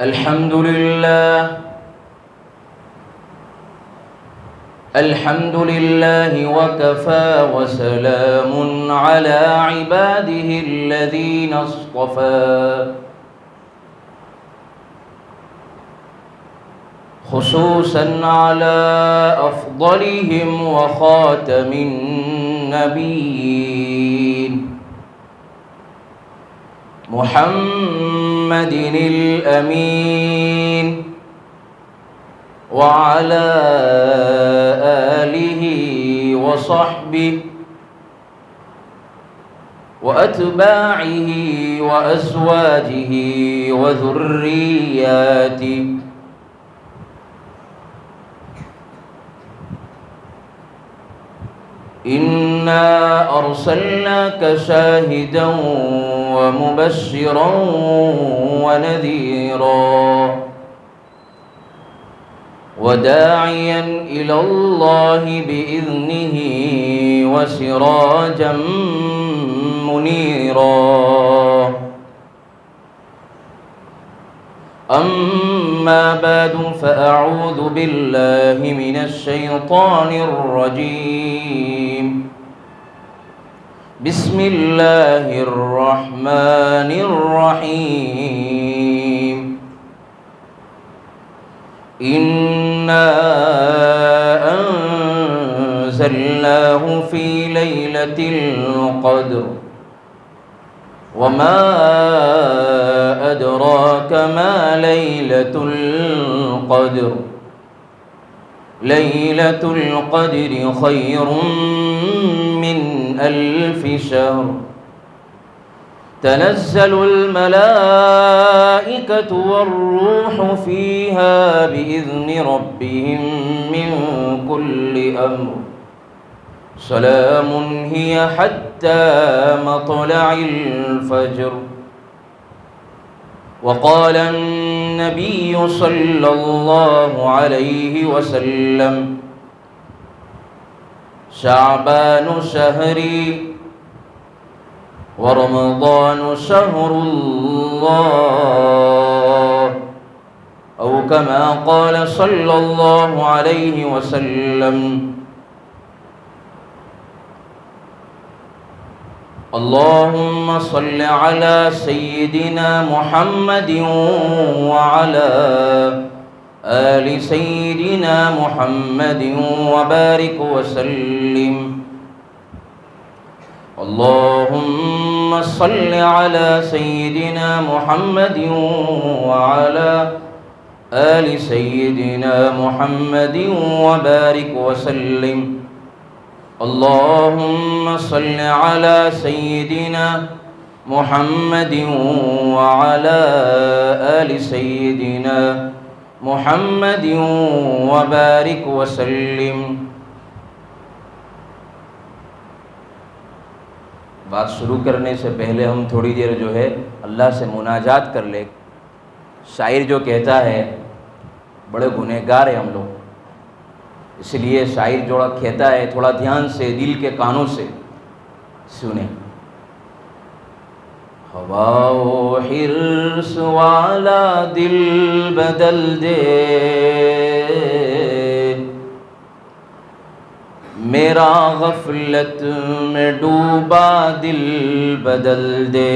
الحمد لله وكفى وسلام على عباده الذين اصطفى خصوصا على أفضلهم وخاتم النبيين محمد الأمين وعلى آله وصحبه وأتباعه وأزواجه وذرياته إنا أرسلناك شاهدا ومبشرا ونذيرا وداعيا إلى الله بإذنه وسراجا منيرا أما بعد فأعوذ بالله من الشيطان الرجيم بسم الله الرحمن الرحيم إنا أنزلناه في ليلة القدر وما أدراك ما ليلة القدر ليلة القدر خير من 1000 شهر تنزل الملائكة والروح فيها بإذن ربهم من كل أمر سلام هي حتى مطلع الفجر. وقال النبي صلى الله عليه وسلم شعبان شهري ورمضان شهر الله أو كما قال صلى الله عليه وسلم. اللهم صل على سيدنا محمد وعلى آل سيدنا محمد وبارك وسلم. اللهم صل على سيدنا محمد وعلى آل سيدنا محمد وبارك وسلم. اللهم صل على سيدنا محمد وعلى آل سيدنا محمد وبارك وسلم. بات شروع کرنے سے پہلے ہم تھوڑی دیر جو ہے اللہ سے مناجات کر لیں. شاعر جو کہتا ہے بڑے گنہگار ہیں ہم لوگ، اس لیے شاعر جو کہتا ہے تھوڑا دھیان سے دل کے کانوں سے سنیں. ہوا و حرص والا دل بدل دے میرا غفلت میں ڈوبا دل بدل دے.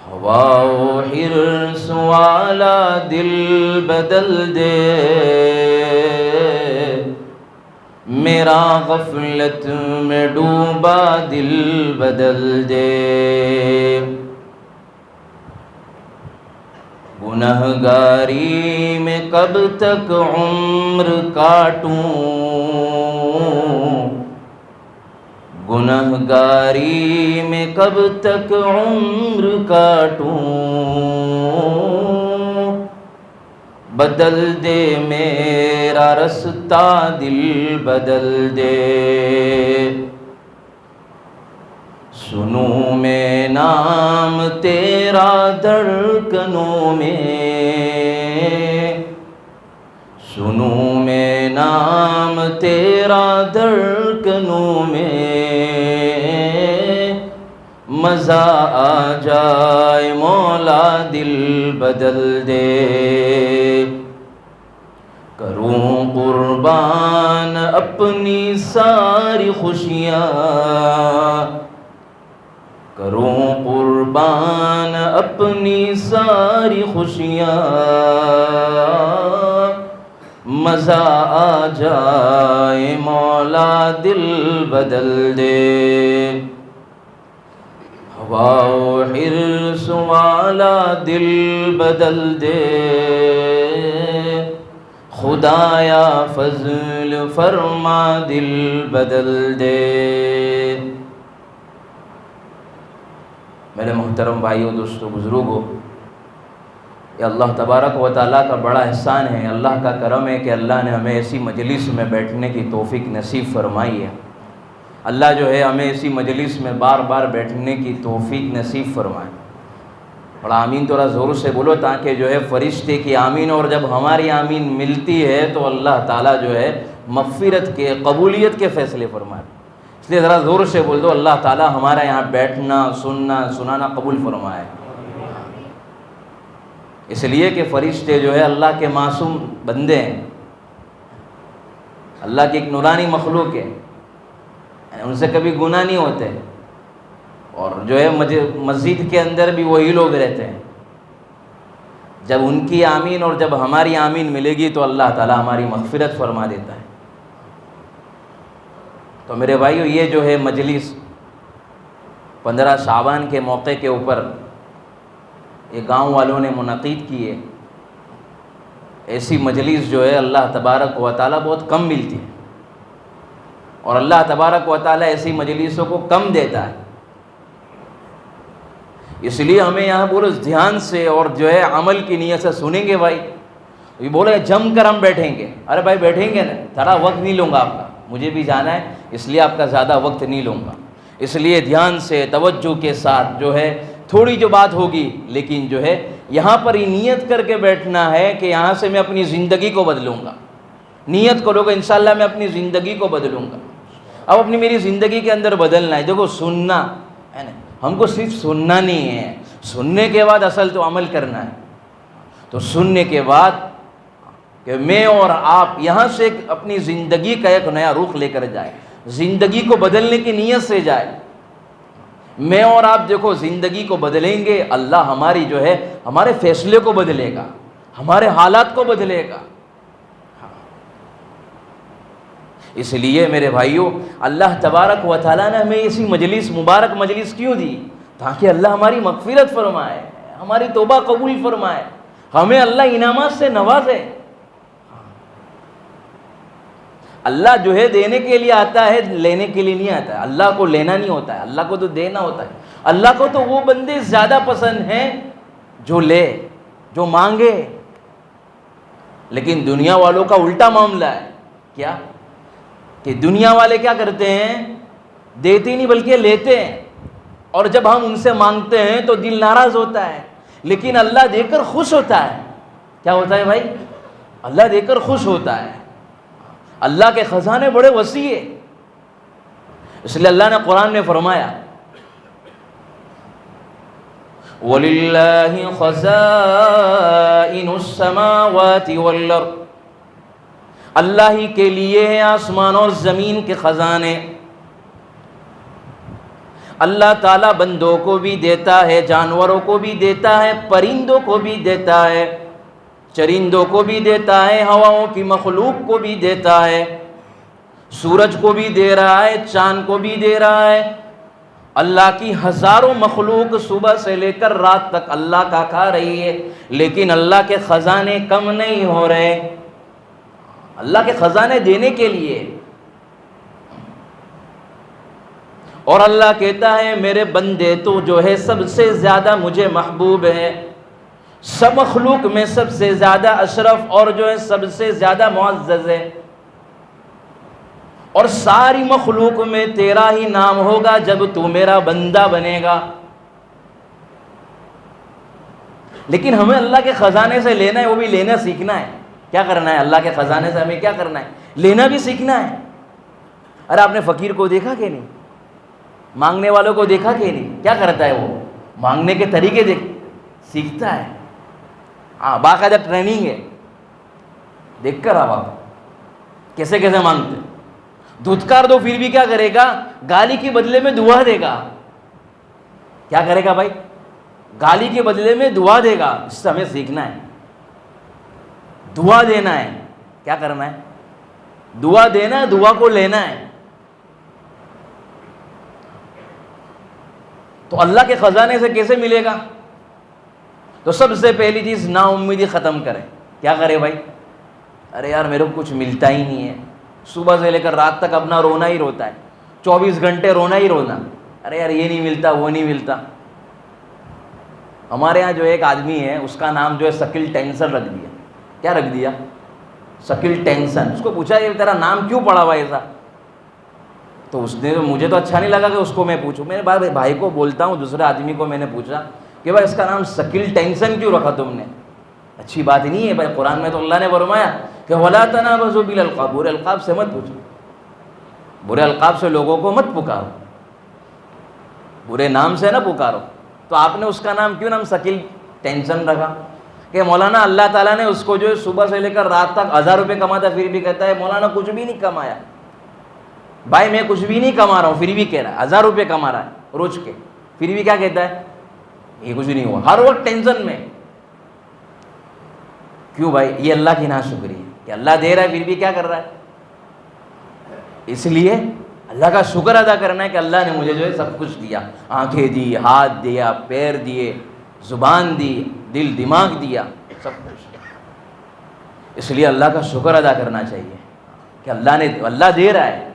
ہوا و حرص والا دل بدل دے میرا غفلت میں ڈوبا دل بدل دے. گنہگاری میں کب تک عمر کاٹوں گنہگاری میں کب تک عمر کاٹوں بدل دے میرا رستہ دل بدل دے. سنوں میں نام تیرا دھڑکنوں میں سنوں میں نام تیرا دھڑکنوں میں مزہ آ جائے مولا دل بدل دے، کروں قربان اپنی ساری خوشیاں، کروں قربان اپنی ساری خوشیاں، مزہ آ جائے مولا دل بدل دے، ہوا و حرص والا دل بدل دے، خدایا فضل فرما دل بدل دے۔ میرے محترم بھائیوں، دوستوں، بزرگوں، یہ اللہ تبارک و تعالیٰ کا بڑا احسان ہے، اللہ کا کرم ہے کہ اللہ نے ہمیں ایسی مجلس میں بیٹھنے کی توفیق نصیب فرمائی ہے۔ اللہ جو ہے ہمیں ایسی مجلس میں بار بار بیٹھنے کی توفیق نصیب فرمائے۔ اور آمین تھوڑا زور سے بولو تاکہ جو ہے فرشتے کی آمین اور جب ہماری آمین ملتی ہے تو اللہ تعالیٰ جو ہے مغفرت کے، قبولیت کے فیصلے فرمائے۔ اس لیے ذرا زور سے بول دو، اللہ تعالیٰ ہمارا یہاں بیٹھنا، سننا، سنانا قبول فرمائے۔ اس لیے کہ فرشتے جو ہے اللہ کے معصوم بندے ہیں، اللہ کی ایک نورانی مخلوق ہے، ان سے کبھی گناہ نہیں ہوتے، اور جو ہے مسجد کے اندر بھی وہی لوگ رہتے ہیں۔ جب ان کی آمین اور جب ہماری آمین ملے گی تو اللہ تعالیٰ ہماری مغفرت فرما دیتا ہے۔ تو میرے بھائیو، یہ جو ہے مجلس 15 شعبان کے موقع کے اوپر یہ گاؤں والوں نے منعقد کی ہے۔ ایسی مجلس جو ہے اللہ تبارک و تعالیٰ بہت کم ملتی ہے، اور اللہ تبارک و تعالیٰ ایسی مجلسوں کو کم دیتا ہے۔ اس لیے ہمیں یہاں پورے دھیان سے اور جو ہے عمل کی نیت سے سنیں گے۔ بھائی یہ بولے جم کر ہم بیٹھیں گے، ارے بھائی بیٹھیں گے نا، تھوڑا وقت نہیں لوں گا آپ کا، مجھے بھی جانا ہے، اس لیے آپ کا زیادہ وقت نہیں لوں گا۔ اس لیے دھیان سے، توجہ کے ساتھ جو ہے تھوڑی جو بات ہوگی، لیکن جو ہے یہاں پر یہ نیت کر کے بیٹھنا ہے کہ یہاں سے میں اپنی زندگی کو بدلوں گا۔ نیت کرو گے انشاءاللہ میں اپنی زندگی کو بدلوں گا۔ اب اپنی میری زندگی کے اندر بدلنا ہے۔ دیکھو سننا ہے نا، ہم کو صرف سننا نہیں ہے، سننے کے بعد اصل تو عمل کرنا ہے۔ تو سننے کے بعد کہ میں اور آپ یہاں سے اپنی زندگی کا ایک نیا رخ لے کر جائیں، زندگی کو بدلنے کی نیت سے جائے۔ میں اور آپ دیکھو زندگی کو بدلیں گے، اللہ ہماری جو ہے ہمارے فیصلے کو بدلے گا، ہمارے حالات کو بدلے گا۔ اس لیے میرے بھائیوں، اللہ تبارک و تعالیٰ نے ہمیں اسی مجلس، مبارک مجلس کیوں دی؟ تاکہ اللہ ہماری مغفرت فرمائے، ہماری توبہ قبول فرمائے، ہمیں اللہ انعامات سے نوازے۔ اللہ جو ہے دینے کے لیے آتا ہے، لینے کے لیے نہیں آتا ہے۔ اللہ کو لینا نہیں ہوتا ہے، اللہ کو تو دینا ہوتا ہے۔ اللہ کو تو وہ بندے زیادہ پسند ہیں جو لے، جو مانگے۔ لیکن دنیا والوں کا الٹا معاملہ ہے، کیا کہ دنیا والے کیا کرتے ہیں؟ دیتے نہیں بلکہ لیتے ہیں، اور جب ہم ان سے مانگتے ہیں تو دل ناراض ہوتا ہے۔ لیکن اللہ دے کر خوش ہوتا ہے۔ کیا ہوتا ہے بھائی؟ اللہ دے کر خوش ہوتا ہے۔ اللہ کے خزانے بڑے وسیع ہیں، اس لیے اللہ نے قرآن میں فرمایا وَلِلَّهِ خَزَائِنُ السَّمَاوَاتِ وَالْأَرْضِ، اللہ ہی کے لیے ہے آسمان اور زمین کے خزانے۔ اللہ تعالیٰ بندوں کو بھی دیتا ہے، جانوروں کو بھی دیتا ہے، پرندوں کو بھی دیتا ہے، چرندوں کو بھی دیتا ہے، ہواؤں کی مخلوق کو بھی دیتا ہے، سورج کو بھی دے رہا ہے، چاند کو بھی دے رہا ہے۔ اللہ کی ہزاروں مخلوق صبح سے لے کر رات تک اللہ کا کھا رہی ہے، لیکن اللہ کے خزانے کم نہیں ہو رہے۔ اللہ کے خزانے دینے کے لیے، اور اللہ کہتا ہے میرے بندے تو جو ہے سب سے زیادہ مجھے محبوب ہے، سب مخلوق میں سب سے زیادہ اشرف اور جو ہے سب سے زیادہ معزز ہے، اور ساری مخلوق میں تیرا ہی نام ہوگا جب تو میرا بندہ بنے گا۔ لیکن ہمیں اللہ کے خزانے سے لینا ہے، وہ بھی لینا سیکھنا ہے۔ کیا کرنا ہے؟ اللہ کے خزانے سے ہمیں کیا کرنا ہے؟ لینا بھی سیکھنا ہے۔ ارے آپ نے فقیر کو دیکھا کہ نہیں؟ مانگنے والوں کو دیکھا کہ نہیں؟ کیا کرتا ہے وہ؟ مانگنے کے طریقے سیکھتا ہے. ہاں باقاعدہ ٹریننگ ہے. دیکھ کر آپ کیسے کیسے مانگتے. دھتکار دو پھر بھی کیا کرے گا؟ گالی کے بدلے میں دعا دے گا. کیا کرے گا بھائی؟ گالی کے بدلے میں دعا دے گا. اس سے ہمیں سیکھنا ہے. دعا دینا ہے. کیا کرنا ہے؟ دعا دینا ہے, دعا کو لینا ہے. تو اللہ کے خزانے سے کیسے ملے گا؟ تو سب سے پہلی چیز نا امیدی ختم کرے. کیا کرے بھائی؟ ارے یار میرے کو کچھ ملتا ہی نہیں ہے. صبح سے لے کر رات تک اپنا رونا ہی روتا ہے, 24 گھنٹے رونا ہی رونا. ارے یار یہ نہیں ملتا, وہ نہیں ملتا. ہمارے ہاں جو ایک آدمی ہے, اس کا نام جو ہے شکیل ٹینسن رکھ دیا. کیا رکھ دیا؟ شکیل ٹینسن. اس کو پوچھا یہ تیرا نام کیوں پڑا ہوا ایسا؟ تو اس نے, مجھے تو اچھا نہیں لگا کہ اس کو میں پوچھوں. میں نے بھائی کو بولتا ہوں, دوسرے آدمی کو میں نے پوچھا کہ بھائی اس کا نام شکیل ٹینسن کیوں رکھا تم نے؟ اچھی بات نہیں ہے بھائی. قرآن میں تو اللہ نے فرمایا کہ وَلَا تَنَابَزُوا بِالْأَلْقَابِ. برے القاب سے مت پوچھو, برے القاب سے لوگوں کو مت پکارو, برے نام سے نہ پکارو. تو آپ نے اس کا نام کیوں نام شکیل ٹینسن رکھا؟ کہ مولانا اللہ تعالیٰ نے اس کو جو صبح سے لے کر رات تک 1000 روپے کماتا پھر بھی کہتا ہے مولانا کچھ بھی نہیں کمایا. بھائی میں کچھ بھی نہیں کما رہا ہوں, پھر بھی کہہ رہا ہے 1000 روپے کما رہا ہے روز کے, پھر بھی کیا کہتا ہے؟ یہ کچھ نہیں ہوا. ہر وقت ٹینشن میں. کیوں بھائی؟ یہ اللہ کی ناشکری ہے کہ اللہ دے رہا ہے پھر بھی کیا کر رہا ہے. اس لیے اللہ کا شکر ادا کرنا ہے کہ اللہ نے مجھے جو ہے سب کچھ دیا. آنکھیں دی, ہاتھ دیا, پیر دیے, زبان دی, دل دماغ دیا, سب کچھ. اس لیے اللہ کا شکر ادا کرنا چاہیے کہ اللہ دے رہا ہے.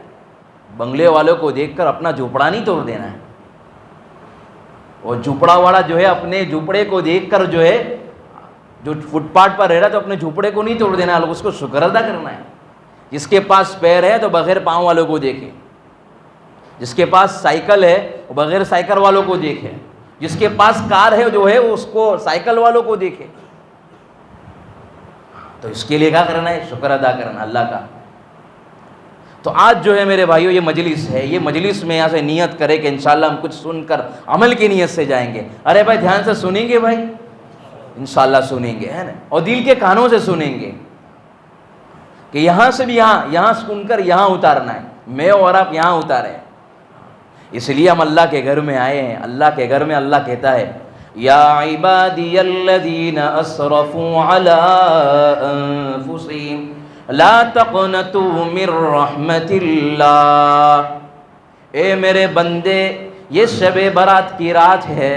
بنگلے والوں کو دیکھ کر اپنا جھوپڑا نہیں توڑ دینا ہے. اور جھوپڑا والا جو ہے اپنے جھوپڑے کو دیکھ کر جو ہے, جو فٹ پاتھ پر رہ رہا ہے تو اپنے جھوپڑے کو نہیں توڑ دینا ہے, اس کو شکر ادا کرنا ہے. جس کے پاس پیر ہے تو بغیر پاؤں والوں کو دیکھے, جس کے پاس سائیکل ہے وہ بغیر سائیکل والوں کو دیکھے, جس کے پاس کار ہے جو ہے اس کو سائیکل والوں کو دیکھے. تو اس کے لیے کیا کرنا ہے؟ شکر ادا کرنا اللہ کا. تو آج جو ہے میرے بھائیوں یہ مجلس ہے, یہ مجلس میں یہاں سے نیت کرے کہ انشاءاللہ ہم کچھ سن کر عمل کی نیت سے جائیں گے. ارے بھائی دھیان سے سنیں گے بھائی, انشاءاللہ سنیں گے, ہے نا, اور دل کے کانوں سے سنیں گے کہ یہاں سے بھی یہاں سن کر یہاں اتارنا ہے. میں اور آپ یہاں اتارے. اس لیے ہم اللہ کے گھر میں آئے ہیں. اللہ کے گھر میں اللہ کہتا ہے یا عبادی الذین اسرفوا علی انفسہم لا تقنطوا من رحمت اللہ. اے میرے بندے, یہ شب برات کی رات ہے.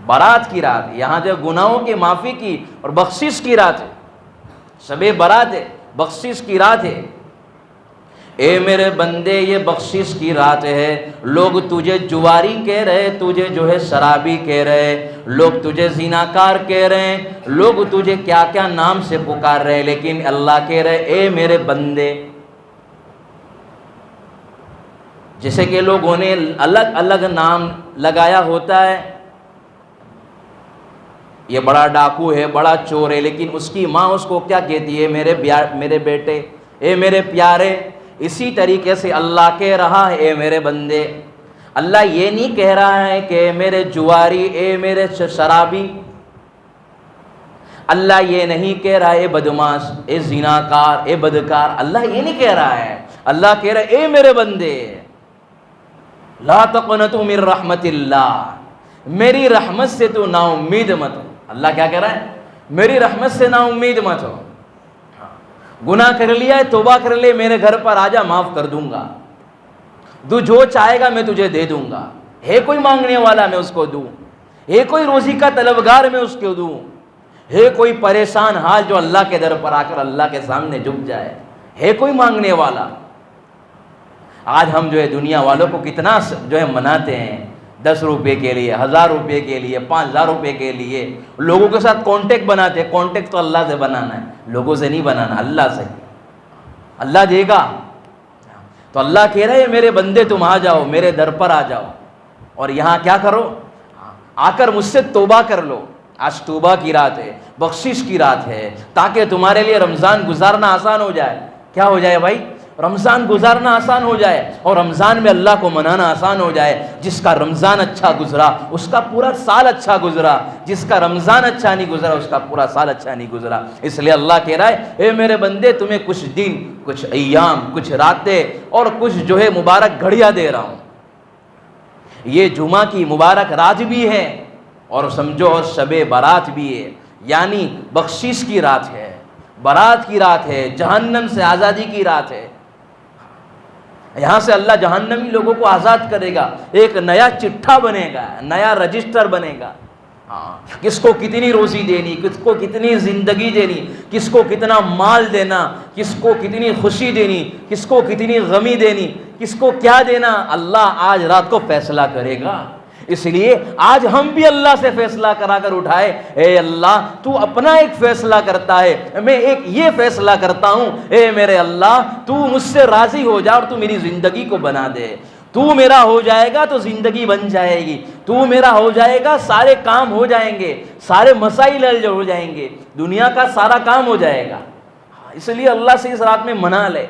برات کی رات, یہاں جو گناہوں کی معافی کی اور بخشش کی رات ہے. شب برات ہے, بخشش کی رات ہے. اے میرے بندے یہ بخشش کی رات ہے. لوگ تجھے جواری کہہ رہے, تجھے جو ہے شرابی کہہ رہے, لوگ تجھے زناکار کہہ رہے, لوگ تجھے کیا کیا نام سے پکار رہے, لیکن اللہ کہہ رہے اے میرے بندے. جیسے کہ لوگوں نے الگ الگ نام لگایا ہوتا ہے, یہ بڑا ڈاکو ہے, بڑا چور ہے, لیکن اس کی ماں اس کو کیا کہتی ہے؟ میرے بیٹے, اے میرے پیارے. اسی طریقے سے اللہ کہہ رہا ہے اے میرے بندے. اللہ یہ نہیں کہہ رہا ہے کہ اے میرے جواری, اے میرے شرابی. اللہ یہ نہیں کہہ رہا ہے اے بدماش, اے زناکار, اے بدکار. اللہ یہ نہیں کہہ رہا ہے. اللہ کہہ رہا ہے اے میرے بندے لا تقنطوا من رحمت اللہ, میری رحمت سے تو نا امید مت ہو. اللہ کیا کہہ رہا ہے؟ میری رحمت سے نا امید مت ہو. گناہ کر لیا ہے, توبہ کر لے, میرے گھر پر آجا, معاف کر دوں گا. تو جو چاہے گا میں تجھے دے دوں گا. ہے کوئی مانگنے والا میں اس کو دوں, ہے کوئی روزی کا طلبگار میں اس کو دوں, ہے کوئی پریشان حال جو اللہ کے در پر آ کر اللہ کے سامنے جھک جائے, ہے کوئی مانگنے والا. آج ہم جو ہے دنیا والوں کو کتنا جو ہے مناتے ہیں, 10 روپے کے لیے, 1000 روپے کے لیے, 5000 روپے کے لیے لوگوں کے ساتھ کانٹیکٹ بناتے ہیں. کانٹیکٹ تو اللہ سے بنانا ہے, لوگوں سے نہیں بنانا, اللہ سے. اللہ دے گا. تو اللہ کہہ رہے ہیں میرے بندے تم آ جاؤ, میرے در پر آ جاؤ, اور یہاں کیا کرو؟ آ کر مجھ سے توبہ کر لو. آج توبہ کی رات ہے, بخشش کی رات ہے, تاکہ تمہارے لیے رمضان گزارنا آسان ہو جائے. کیا ہو جائے بھائی؟ رمضان گزارنا آسان ہو جائے اور رمضان میں اللہ کو منانا آسان ہو جائے. جس کا رمضان اچھا گزرا اس کا پورا سال اچھا گزرا, جس کا رمضان اچھا نہیں گزرا اس کا پورا سال اچھا نہیں گزرا. اس لیے اللہ کہہ رہا ہے اے میرے بندے تمہیں کچھ دن, کچھ ایام, کچھ راتیں اور کچھ جو ہے مبارک گھڑیاں دے رہا ہوں. یہ جمعہ کی مبارک رات بھی ہے اور سمجھو اور شب برات بھی ہے, یعنی بخشش کی رات ہے, برات کی رات ہے, جہنم سے آزادی کی رات ہے. یہاں سے اللہ جہنمی لوگوں کو آزاد کرے گا, ایک نیا چٹھا بنے گا, نیا رجسٹر بنے گا. کس کو کتنی روزی دینی, کس کو کتنی زندگی دینی, کس کو کتنا مال دینا, کس کو کتنی خوشی دینی, کس کو کتنی غمی دینی, کس کو کیا دینا, اللہ آج رات کو فیصلہ کرے گا. اس لیے آج ہم بھی اللہ سے فیصلہ کرا کر اٹھائے, اے اللہ تو اپنا ایک فیصلہ کرتا ہے, میں ایک یہ فیصلہ کرتا ہوں, اے میرے اللہ تو مجھ سے راضی ہو جا اور تو میری زندگی کو بنا دے. تو میرا ہو جائے گا تو زندگی بن جائے گی, تو میرا ہو جائے گا سارے کام ہو جائیں گے, سارے مسائل حل ہو جائیں گے, دنیا کا سارا کام ہو جائے گا. اس لیے اللہ سے اس رات میں منا لے.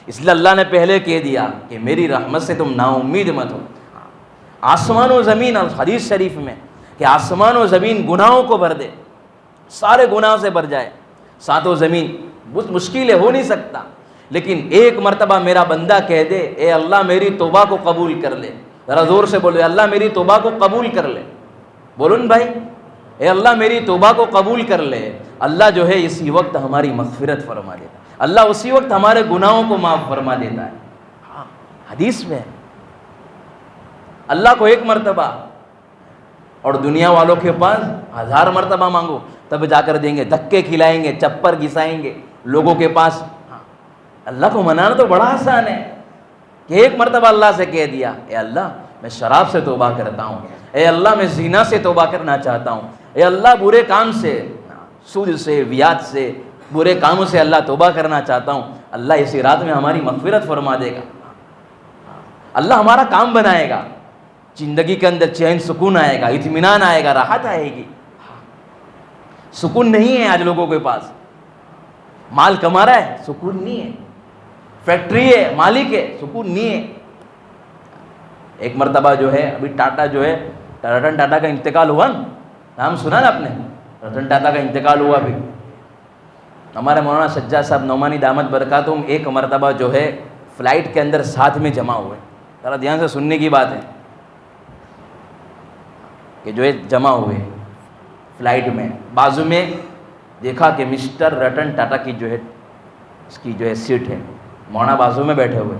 اس لیے اللہ نے پہلے کہہ دیا کہ میری رحمت سے تم نا امید مت ہو. آسمان و زمین, حدیث شریف میں کہ آسمان و زمین گناہوں کو بھر دے, سارے گناہوں سے بھر جائے. ساتوں زمین بہت مشکل ہے, ہو نہیں سکتا, لیکن ایک مرتبہ میرا بندہ کہہ دے اے اللہ میری توبہ کو قبول کر لے. ذرا زور سے بولو, اللہ میری توبہ کو قبول کر لے. بولو بھائی, اے اللہ میری توبہ کو قبول کر لے. اللہ جو ہے اسی وقت ہماری مغفرت فرما دیتا ہے, اللہ اسی وقت ہمارے گناہوں کو معاف فرما دیتا ہے. حدیث میں اللہ کو ایک مرتبہ اور دنیا والوں کے پاس 1000 مرتبہ مانگو تب جا کر دیں گے, دھکے کھلائیں گے, چپر گھسائیں گے لوگوں کے پاس. اللہ کو منانا تو بڑا آسان ہے کہ ایک مرتبہ اللہ سے کہہ دیا اے اللہ میں شراب سے توبہ کرتا ہوں, اے اللہ میں زنا سے توبہ کرنا چاہتا ہوں, اے اللہ برے کام سے, سود سے, ویات سے, برے کاموں سے اللہ توبہ کرنا چاہتا ہوں. اللہ اسی رات میں ہماری مغفرت فرما دے گا. اللہ ہمارا کام بنائے گا, زندگی کے اندر چین سکون آئے گا, اطمینان آئے گا, راحت آئے گی. سکون نہیں ہے آج لوگوں کے پاس, مال کما رہا ہے سکون نہیں ہے, فیکٹری ہے مالک ہے سکون نہیں ہے. ایک مرتبہ جو ہے ابھی ٹاٹا جو ہے, رتن ٹاٹا کا انتقال ہوا نا, نام سنا نا آپ نے, رتن ٹاٹا کا انتقال ہوا بھی. ہمارے مولانا سجاد صاحب نعمانی دامت برکاتہم ایک مرتبہ جو ہے فلائٹ کے اندر ساتھ میں جمع ہوئے. ذرا دھیان سے سننے کی بات ہے کہ جو ہے جمع ہوئے فلائٹ میں, بازو میں دیکھا کہ مسٹر رتن ٹاٹا کی جو ہے اس کی جو ہے سیٹ ہے, مولانا بازو میں بیٹھے ہوئے.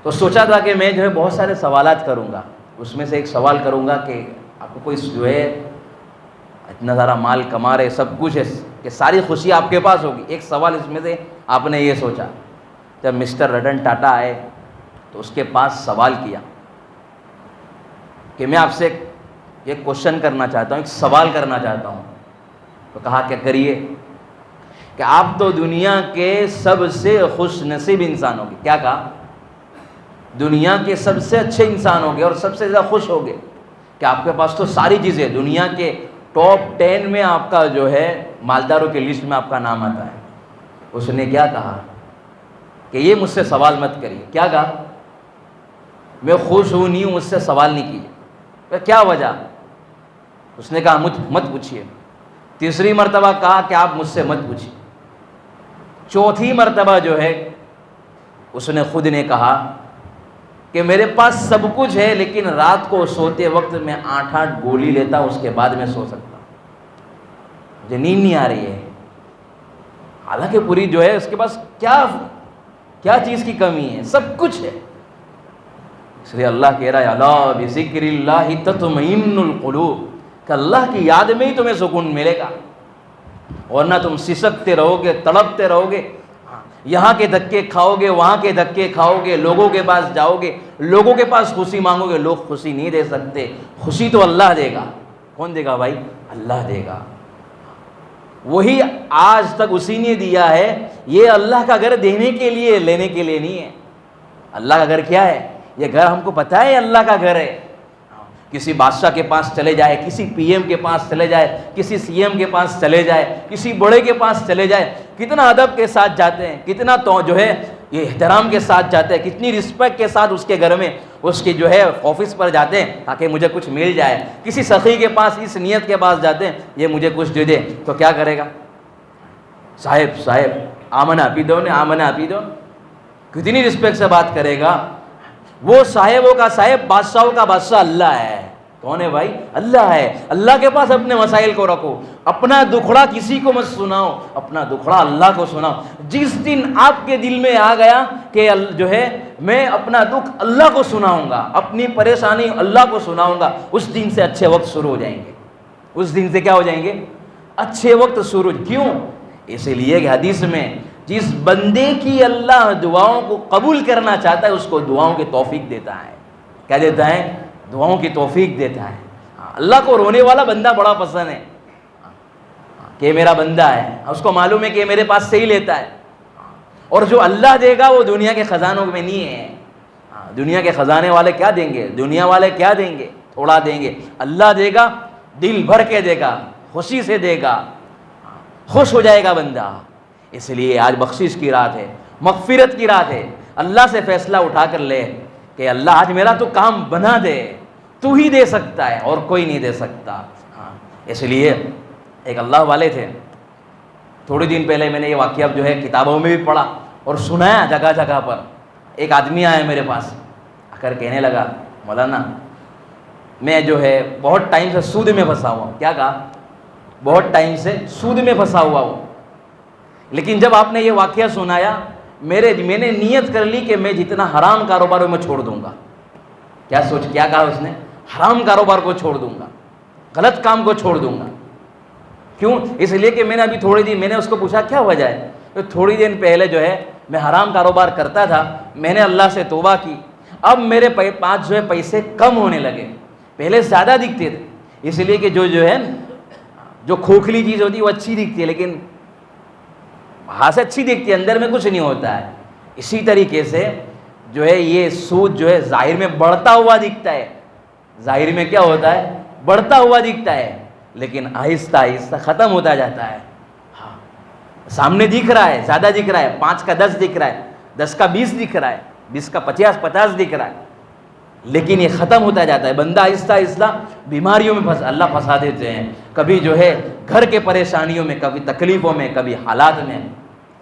تو سوچا تھا کہ میں جو ہے بہت سارے سوالات کروں گا, اس میں سے ایک سوال کروں گا کہ آپ کو کوئی جو ہے اتنا سارا مال کما رہے, سب کچھ ہے, کہ ساری خوشی آپ کے پاس ہوگی. ایک سوال اس میں سے آپ نے یہ سوچا. جب مسٹر رتن ٹاٹا آئے تو اس کے پاس سوال کیا کہ میں آپ سے ایک کوشچن کرنا چاہتا ہوں, ایک سوال کرنا چاہتا ہوں. تو کہا کہ کریے, کہ آپ تو دنیا کے سب سے خوش نصیب انسان ہوگے. کیا کہا؟ دنیا کے سب سے اچھے انسان ہوگے اور سب سے زیادہ خوش ہوگے کہ آپ کے پاس تو ساری چیزیں, دنیا کے ٹاپ 10 میں آپ کا جو ہے مالداروں کے لسٹ میں آپ کا نام آتا ہے. اس نے کیا کہا کہ یہ مجھ سے سوال مت کریے. کیا کہا؟ میں خوش ہوں نہیں ہوں, مجھ سے سوال نہیں کیجیے. کیا وجہ؟ اس نے کہا مت پوچھیے. تیسری مرتبہ کہا کہ آپ مجھ سے مت پوچھیے. چوتھی مرتبہ جو ہے اس نے خود نے کہا کہ میرے پاس سب کچھ ہے, لیکن رات کو سوتے وقت میں 8 گولی لیتا, اس کے بعد میں سو سکتا, مجھے نیند نہیں آ رہی ہے. حالانکہ پوری جو ہے اس کے پاس کیا چیز کی کمی ہے, سب کچھ ہے. اس لیے اللہ کہہ رہا ہے الا بذکر اللہ تطمئن القلوب, کہ اللہ کی یاد میں ہی تمہیں سکون ملے گا, ورنہ تم سسکتے رہو گے, تڑپتے رہو گے, یہاں کے دھکے کھاؤ گے, وہاں کے دھکے کھاؤ گے, لوگوں کے پاس جاؤ گے, لوگوں کے پاس خوشی مانگو گے, لوگ خوشی نہیں دے سکتے. خوشی تو اللہ دے گا. کون دے گا بھائی؟ اللہ دے گا. وہی آج تک اسی نے دیا ہے. یہ اللہ کا گھر دینے کے لیے, لینے کے لیے نہیں ہے. اللہ کا گھر کیا ہے؟ یہ گھر ہم کو پتہ ہے اللہ کا گھر ہے. کسی بادشاہ کے پاس چلے جائے، کسی پی ایم کے پاس چلے جائے، کسی سی ایم کے پاس چلے جائے، کسی بڑے کے پاس چلے جائے، کتنا ادب کے ساتھ جاتے ہیں، کتنا تو جو ہے یہ احترام کے ساتھ جاتے ہیں، کتنی رسپیکٹ کے ساتھ اس کے گھر میں اس کی جو ہے آفس پر جاتے ہیں تاکہ مجھے کچھ مل جائے، کسی سخی کے پاس اس نیت کے پاس جاتے ہیں یہ مجھے کچھ دے دے، تو کیا کرے گا؟ صاحب آمنا پی دو نے، آمنا پی دو، کتنی رسپیکٹ سے بات کرے گا۔ وہ صاحبوں کا صاحب، بادشاہوں کا بادشاہ اللہ ہے۔ کون ہے بھائی؟ اللہ ہے۔ اللہ کے پاس اپنے مسائل کو رکھو، اپنا دکھڑا کسی کو مت سناؤ، اپنا دکھڑا اللہ کو سناؤ۔ جس دن آپ کے دل میں آ گیا کہ جو ہے میں اپنا دکھ اللہ کو سناؤں گا، اپنی پریشانی اللہ کو سناؤں گا، اس دن سے اچھے وقت شروع ہو جائیں گے۔ اس دن سے کیا ہو جائیں گے؟ اچھے وقت شروع۔ کیوں؟ اس لیے کہ حدیث میں جس بندے کی اللہ دعاؤں کو قبول کرنا چاہتا ہے اس کو دعاؤں کی توفیق دیتا ہے۔ کیا دیتا ہے؟ دعاؤں کی توفیق دیتا ہے۔ اللہ کو رونے والا بندہ بڑا پسند ہے کہ میرا بندہ ہے، اس کو معلوم ہے کہ میرے پاس سے ہی لیتا ہے، اور جو اللہ دے گا وہ دنیا کے خزانوں میں نہیں ہے۔ دنیا کے خزانے والے کیا دیں گے؟ دنیا والے کیا دیں گے؟ تھوڑا دیں گے۔ اللہ دے گا دل بھر کے دے گا، خوشی سے دے گا، خوش ہو جائے گا بندہ۔ اس لیے آج بخشش کی رات ہے، مغفرت کی رات ہے۔ اللہ سے فیصلہ اٹھا کر لے کہ اللہ آج میرا تو کام بنا دے، تو ہی دے سکتا ہے اور کوئی نہیں دے سکتا۔ اس لیے ایک اللہ والے تھے، تھوڑے دن پہلے میں نے یہ واقعہ جو ہے کتابوں میں بھی پڑھا اور سنایا جگہ جگہ پر۔ ایک آدمی آیا میرے پاس، آ کر کہنے لگا مولانا میں جو ہے بہت ٹائم سے سود میں پھنسا ہوا ہوں۔ کیا کہا؟ بہت ٹائم سے سود میں پھنسا ہوا ہوں، لیکن جب آپ نے یہ واقعہ سنایا میں نے نیت کر لی کہ میں جتنا حرام کاروبار میں چھوڑ دوں گا۔ کیا کہا اس نے؟ حرام کاروبار کو چھوڑ دوں گا، غلط کام کو چھوڑ دوں گا۔ کیوں؟ اس لیے کہ میں نے ابھی تھوڑی دن میں نے اس کو پوچھا کیا وجہ ہے، تو تھوڑی دن پہلے جو ہے میں حرام کاروبار کرتا تھا، میں نے اللہ سے توبہ کی، اب میرے پاس جو ہے پیسے کم ہونے لگے، پہلے زیادہ دکھتے تھے۔ اس لیے کہ جو ہے جو کھوکھلی چیز ہوتی ہے وہ اچھی دکھتی ہے، لیکن باہر سے اچھی دکھتی ہے، اندر میں کچھ نہیں ہوتا ہے۔ اسی طریقے سے جو ہے یہ سود جو ہے ظاہر میں بڑھتا ہوا دکھتا ہے، ظاہر میں کیا ہوتا ہے؟ بڑھتا ہوا دکھتا ہے، لیکن آہستہ آہستہ ختم ہوتا جاتا ہے۔ سامنے دکھ رہا ہے، زیادہ دکھ رہا ہے، 5 کا 10 دکھ رہا ہے، 10 کا 20 دکھ رہا ہے، 20 کا 50 دکھ رہا ہے، لیکن یہ ختم ہوتا جاتا ہے۔ بندہ آہستہ آہستہ بیماریوں میں اللہ پھنسا دیتے ہیں، کبھی جو ہے گھر کے پریشانیوں میں، کبھی تکلیفوں میں، کبھی حالات میں۔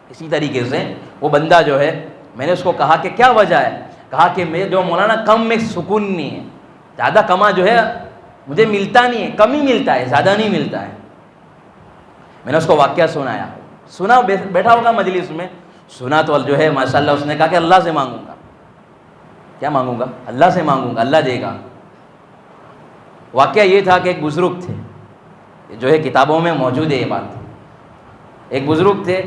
اسی طریقے سے وہ بندہ جو ہے میں نے اس کو کہا کہ کیا وجہ ہے؟ کہا کہ میں جو مولانا کم میں سکون نہیں ہے، زیادہ کما جو ہے مجھے ملتا نہیں ہے، کم ہی ملتا ہے، زیادہ نہیں ملتا ہے۔ میں نے اس کو واقعہ سنایا، سنا بیٹھا ہوگا مجلس میں، سنا تو جو ہے ماشاءاللہ اس نے کہا کہ اللہ سے مانگوں گا۔ کیا مانگوں گا؟ اللہ سے مانگوں گا، اللہ دے گا۔ واقعہ یہ تھا کہ ایک بزرگ تھے، جو ہے کتابوں میں موجود ہے یہ بات۔ ایک بزرگ تھے،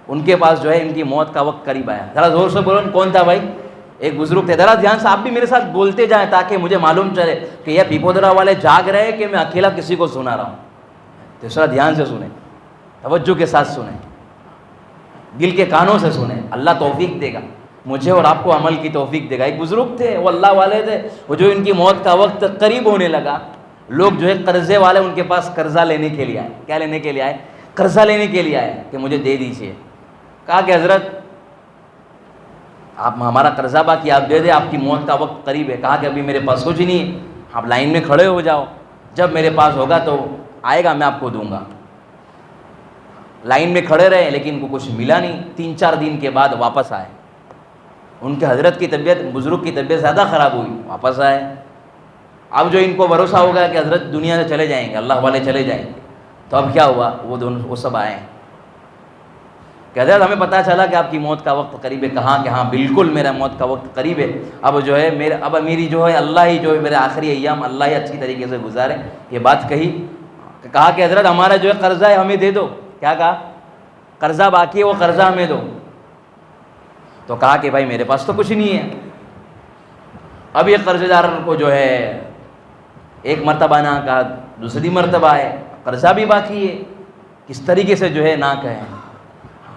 ان کے پاس جو ہے ان کی موت کا وقت قریب آیا۔ ذرا زور سے بولو کون تھا بھائی؟ ایک بزرگ تھے۔ ذرا دھیان سے آپ بھی میرے ساتھ بولتے جائیں تاکہ مجھے معلوم چلے کہ یہ پیپودرا والے جاگ رہے ہیں کہ میں اکیلا کسی کو سنا رہا ہوں۔ تو ذرا دھیان سے سنیں، توجہ کے ساتھ سنیں، دل کے کانوں سے سنیں، اللہ توفیق دے گا مجھے اور آپ کو، عمل کی توفیق دے گا۔ ایک بزرگ تھے، وہ اللہ والے تھے، وہ جو ان کی موت کا وقت قریب ہونے لگا، لوگ جو ہے قرضے والے ان کے پاس قرضہ لینے کے لیے آئے۔ کیا لینے کے لیے آئے؟ قرضہ لینے کے لیے آئے کہ مجھے دے دیجیے۔ کہا کہ حضرت آپ ہمارا قرضہ باقی آپ دے دیں، آپ کی موت کا وقت قریب ہے۔ کہا کہ ابھی میرے پاس کچھ نہیں ہے، آپ لائن میں کھڑے ہو جاؤ، جب میرے پاس ہوگا تو آئے گا میں آپ کو دوں گا۔ لائن میں کھڑے رہے لیکن کو کچھ ملا نہیں۔ 3-4 دن کے بعد واپس آئے۔ ان کے حضرت کی طبیعت، بزرگ کی طبیعت زیادہ خراب ہوئی، واپس آئے۔ اب جو ان کو بھروسہ ہوگا کہ حضرت دنیا سے چلے جائیں گے، اللہ والے چلے جائیں گے، تو اب کیا ہوا؟ وہ سب آئے کہ حضرت ہمیں پتہ چلا کہ آپ کی موت کا وقت قریب ہے۔ کہا کہ ہاں بالکل میرا موت کا وقت قریب ہے، اب جو ہے میری جو ہے اللہ ہی جو ہے میرے آخری ایام اللہ ہی اچھی طریقے سے گزارے۔ یہ بات کہی، کہا کہ حضرت ہمارا جو ہے قرضہ ہے ہمیں دے دو۔ کیا کہا؟ قرضہ باقی ہے، وہ قرضہ ہمیں دو۔ تو کہا کہ بھائی میرے پاس تو کچھ نہیں ہے۔ اب یہ قرض دار کو جو ہے ایک مرتبہ نہ کہا، دوسری مرتبہ ہے، قرضہ بھی باقی ہے، کس طریقے سے جو ہے نہ کہیں۔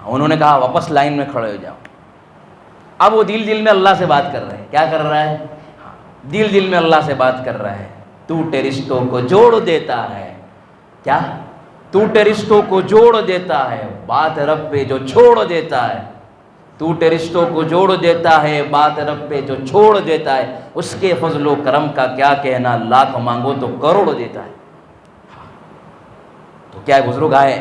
انہوں نے کہا واپس لائن میں کھڑے ہو جاؤ۔ اب وہ دل میں اللہ سے بات کر رہے ہیں۔ کیا کر رہا ہے؟ دل میں اللہ سے بات کر رہا ہے ٹوٹے رشتوں کو جوڑ دیتا ہے. کیا؟ ٹوٹے رشتوں کو جوڑ دیتا ہے، بات رب پہ جو چھوڑ دیتا ہے. ٹوٹے رشتوں کو جوڑ دیتا ہے، بات رب پہ جو چھوڑ دیتا ہے. اس کے فضل و کرم کا کیا کہنا، لاکھ مانگو تو کروڑ دیتا ہے. تو کیا بزرگ آئے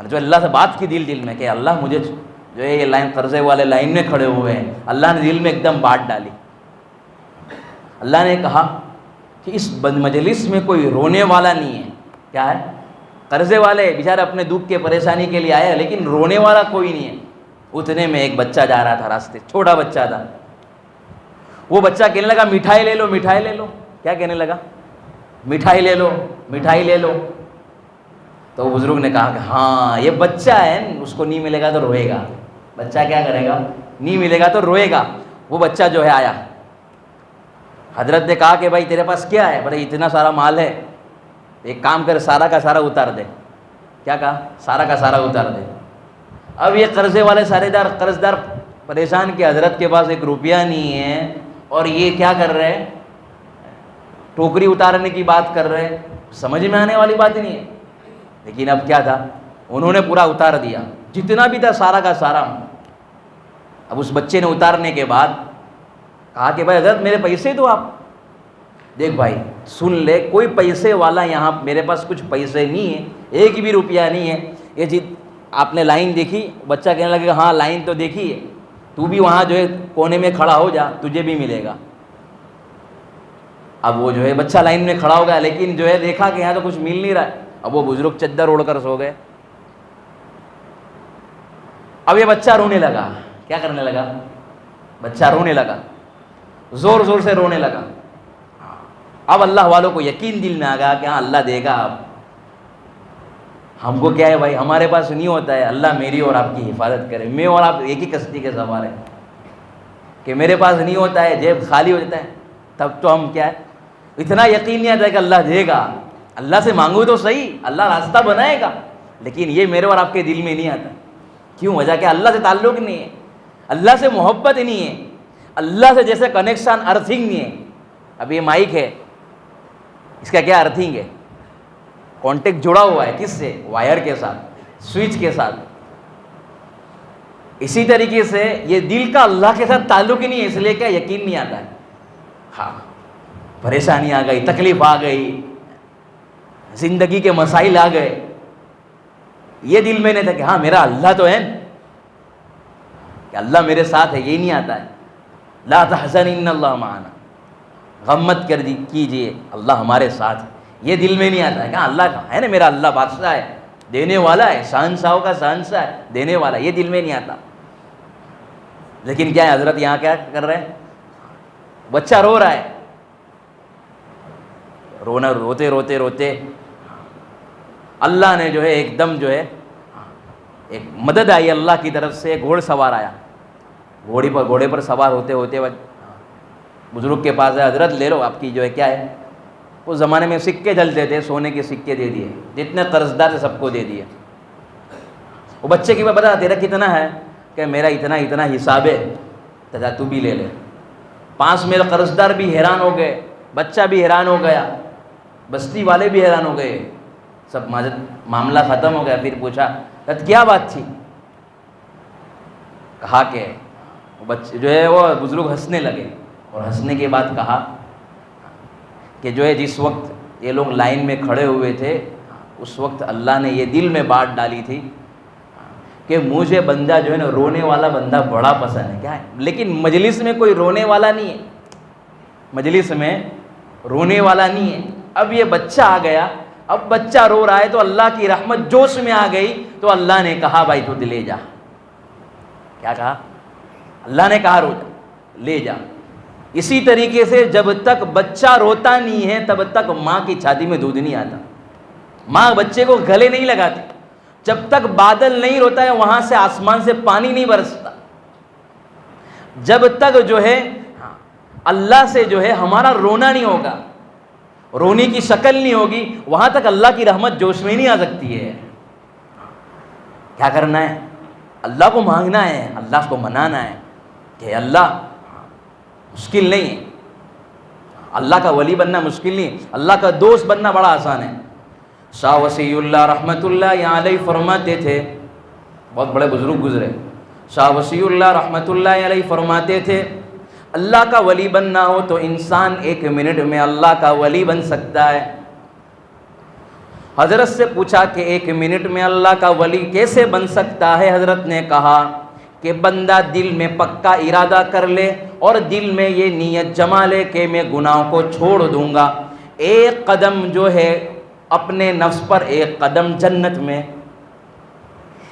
جو اللہ سے بات کی دل میں کہ اللہ مجھے جو ہے یہ لائن قرضے والے لائن میں کھڑے ہوئے ہیں، اللہ نے دل میں ایک دم بات ڈالی. اللہ نے کہا کہ اس مجلس میں کوئی رونے والا نہیں ہے. کیا ہے؟ قرضے والے بیچارے اپنے دکھ کے پریشانی کے لیے آئے، لیکن رونے والا کوئی نہیں ہے. اتنے میں ایک بچہ جا رہا تھا راستے، چھوٹا بچہ تھا. وہ بچہ کہنے لگا مٹھائی لے لو، مٹھائی لے لو. کیا کہنے لگا؟ مٹھائی لے لو، مٹھائی لے لو. تو بزرگ نے کہا کہ ہاں یہ بچہ ہے، اس کو نہیں ملے گا تو روئے گا. بچہ کیا کرے گا؟ نہیں ملے گا تو روئے گا. وہ بچہ جو ہے آیا، حضرت نے کہا کہ بھائی تیرے پاس کیا ہے؟ بڑے اتنا سارا مال ہے، ایک کام کر سارا کا سارا اتار دے. کیا کہا؟ سارا کا سارا اتار دے. اب یہ قرضے والے قرض دار پریشان کہ حضرت کے پاس ایک روپیہ نہیں ہے، اور یہ کیا کر رہے ہیں؟ ٹوکری اتارنے کی بات کر رہے ہیں. سمجھ میں آنے والی بات نہیں ہے. لیکن اب کیا تھا، انہوں نے پورا اتار دیا جتنا بھی تھا سارا کا سارا. اب اس بچے نے اتارنے کے بعد کہا کہ بھائی حضرت میرے پیسے دو. آپ دیکھ بھائی سن لے، کوئی پیسے والا یہاں میرے پاس کچھ پیسے نہیں ہے، ایک بھی روپیہ نہیں ہے. یہ جی آپ نے لائن دیکھی؟ بچہ کہنے لگے کہ ہاں لائن تو دیکھی ہے، تو بھی وہاں جو ہے کونے میں کھڑا ہو جا، تجھے بھی ملے گا. اب وہ جو ہے بچہ لائن میں کھڑا ہو گیا، لیکن جو ہے دیکھا کہ یہاں تو کچھ مل نہیں رہا ہے. اب وہ بزرگ چادر اوڑھ کر سو گئے. اب یہ بچہ رونے لگا. کیا کرنے لگا؟ بچہ رونے لگا، زور زور سے رونے لگا. اب اللہ والوں کو یقین دل میں آ گیا کہ ہاں اللہ دے گا. اب ہم کو کیا ہے بھائی، ہمارے پاس نہیں ہوتا ہے، اللہ میری اور آپ کی حفاظت کرے. میں اور آپ ایک ہی کشتی کے سوار ہیں کہ میرے پاس نہیں ہوتا ہے، جیب خالی ہو جاتا ہے، تب تو ہم کیا ہے، اتنا یقین نہیں آتا ہے کہ اللہ دے گا. اللہ سے مانگو تو صحیح، اللہ راستہ بنائے گا. لیکن یہ میرے اور آپ کے دل میں نہیں آتا. کیوں؟ وجہ کہ اللہ سے تعلق نہیں ہے، اللہ سے محبت نہیں ہے، اللہ سے جیسے کنیکشن ارتھنگ نہیں ہے. اب یہ مائک ہے، اس کا کیا ارتھنگ ہے؟ کانٹیکٹ جڑا ہوا ہے کس سے؟ وائر کے ساتھ، سوئچ کے ساتھ. اسی طریقے سے یہ دل کا اللہ کے ساتھ تعلق ہی نہیں ہے، اس لیے کیا یقین نہیں آتا ہے. ہاں پریشانی آ گئی، تکلیف آ گئی، زندگی کے مسائل آ گئے، یہ دل میں نہیں تھا کہ ہاں میرا اللہ تو ہے، کہ اللہ میرے ساتھ ہے. یہ نہیں آتا ہے. لا تحزن ان اللہ معنا، غم مت کیجیے، اللہ ہمارے ساتھ ہے. یہ دل میں نہیں آتا ہے کہ ہاں اللہ ہے نا، میرا اللہ بادشاہ ہے، دینے والا ہے، شہنشاہوں کا شہنشاہ ہے، دینے والا. یہ دل میں نہیں آتا. لیکن کیا ہے، حضرت یہاں کیا کر رہے ہیں؟ بچہ رو رہا ہے، روتے روتے روتے اللہ نے جو ہے ایک دم جو ہے ایک مدد آئی اللہ کی طرف سے. گھوڑ سوار آیا، گھوڑے پر سوار ہوتے ہوتے بزرگ کے پاس ہے. حضرت لے لو آپ کی جو ہے کیا ہے. اس زمانے میں سکے چلتے تھے، سونے کے سکے دے دیے، جتنے قرض دار تھے سب کو دے دیے. وہ بچے کی بتا تیرا کتنا ہے؟ کہ میرا اتنا اتنا حساب ہے، تو بھی لے لے. پاس میرے قرض دار بھی حیران ہو گئے، بچہ بھی حیران ہو گیا، بستی والے بھی حیران ہو گئے. سب معاملہ ختم ہو گیا. پھر پوچھا کیا بات تھی؟ کہا کہ بچے جو ہے وہ بزرگ ہنسنے لگے، اور ہنسنے کے بعد کہا کہ جو ہے جس وقت یہ لوگ لائن میں کھڑے ہوئے تھے، اس وقت اللہ نے یہ دل میں بات ڈالی تھی کہ مجھے بندہ جو ہے نا رونے والا بندہ بڑا پسند ہے. کیا ہے؟ لیکن مجلس میں کوئی رونے والا نہیں ہے، مجلس میں رونے والا نہیں ہے. اب یہ بچہ آ گیا، اب بچہ رو رہا ہے تو اللہ کی رحمت جوش میں آ گئی. تو اللہ نے کہا بھائی تو لے جا. کیا کہا؟ اللہ نے کہا رو جا، لے جا. اسی طریقے سے جب تک بچہ روتا نہیں ہے تب تک ماں کی چھاتی میں دودھ نہیں آتا. ماں بچے کو گلے نہیں لگاتی. جب تک بادل نہیں روتا ہے وہاں سے آسمان سے پانی نہیں برستا. جب تک جو ہے اللہ سے جو ہے ہمارا رونا نہیں ہوگا، رونے کی شکل نہیں ہوگی، وہاں تک اللہ کی رحمت جوش میں نہیں آ سکتی ہے. کیا کرنا ہے؟ اللہ کو مانگنا ہے، اللہ کو منانا ہے کہ اللہ مشکل نہیں ہے، اللہ کا ولی بننا مشکل نہیں، اللہ کا دوست بننا بڑا آسان ہے۔ شاہ وصی اللہ رحمۃ اللہ علیہ فرماتے تھے، بہت بڑے بزرگ گزرے، شاہ وصی اللہ رحمۃ اللہ علیہ فرماتے تھے اللہ کا ولی بننا ہو تو انسان 1 منٹ میں اللہ کا ولی بن سکتا ہے۔ حضرت سے پوچھا کہ 1 منٹ میں اللہ کا ولی کیسے بن سکتا ہے؟ حضرت نے کہا کہ بندہ دل میں پکا ارادہ کر لے اور دل میں یہ نیت جما لے کہ میں گناہوں کو چھوڑ دوں گا، 1 قدم جو ہے اپنے نفس پر، 1 قدم جنت میں۔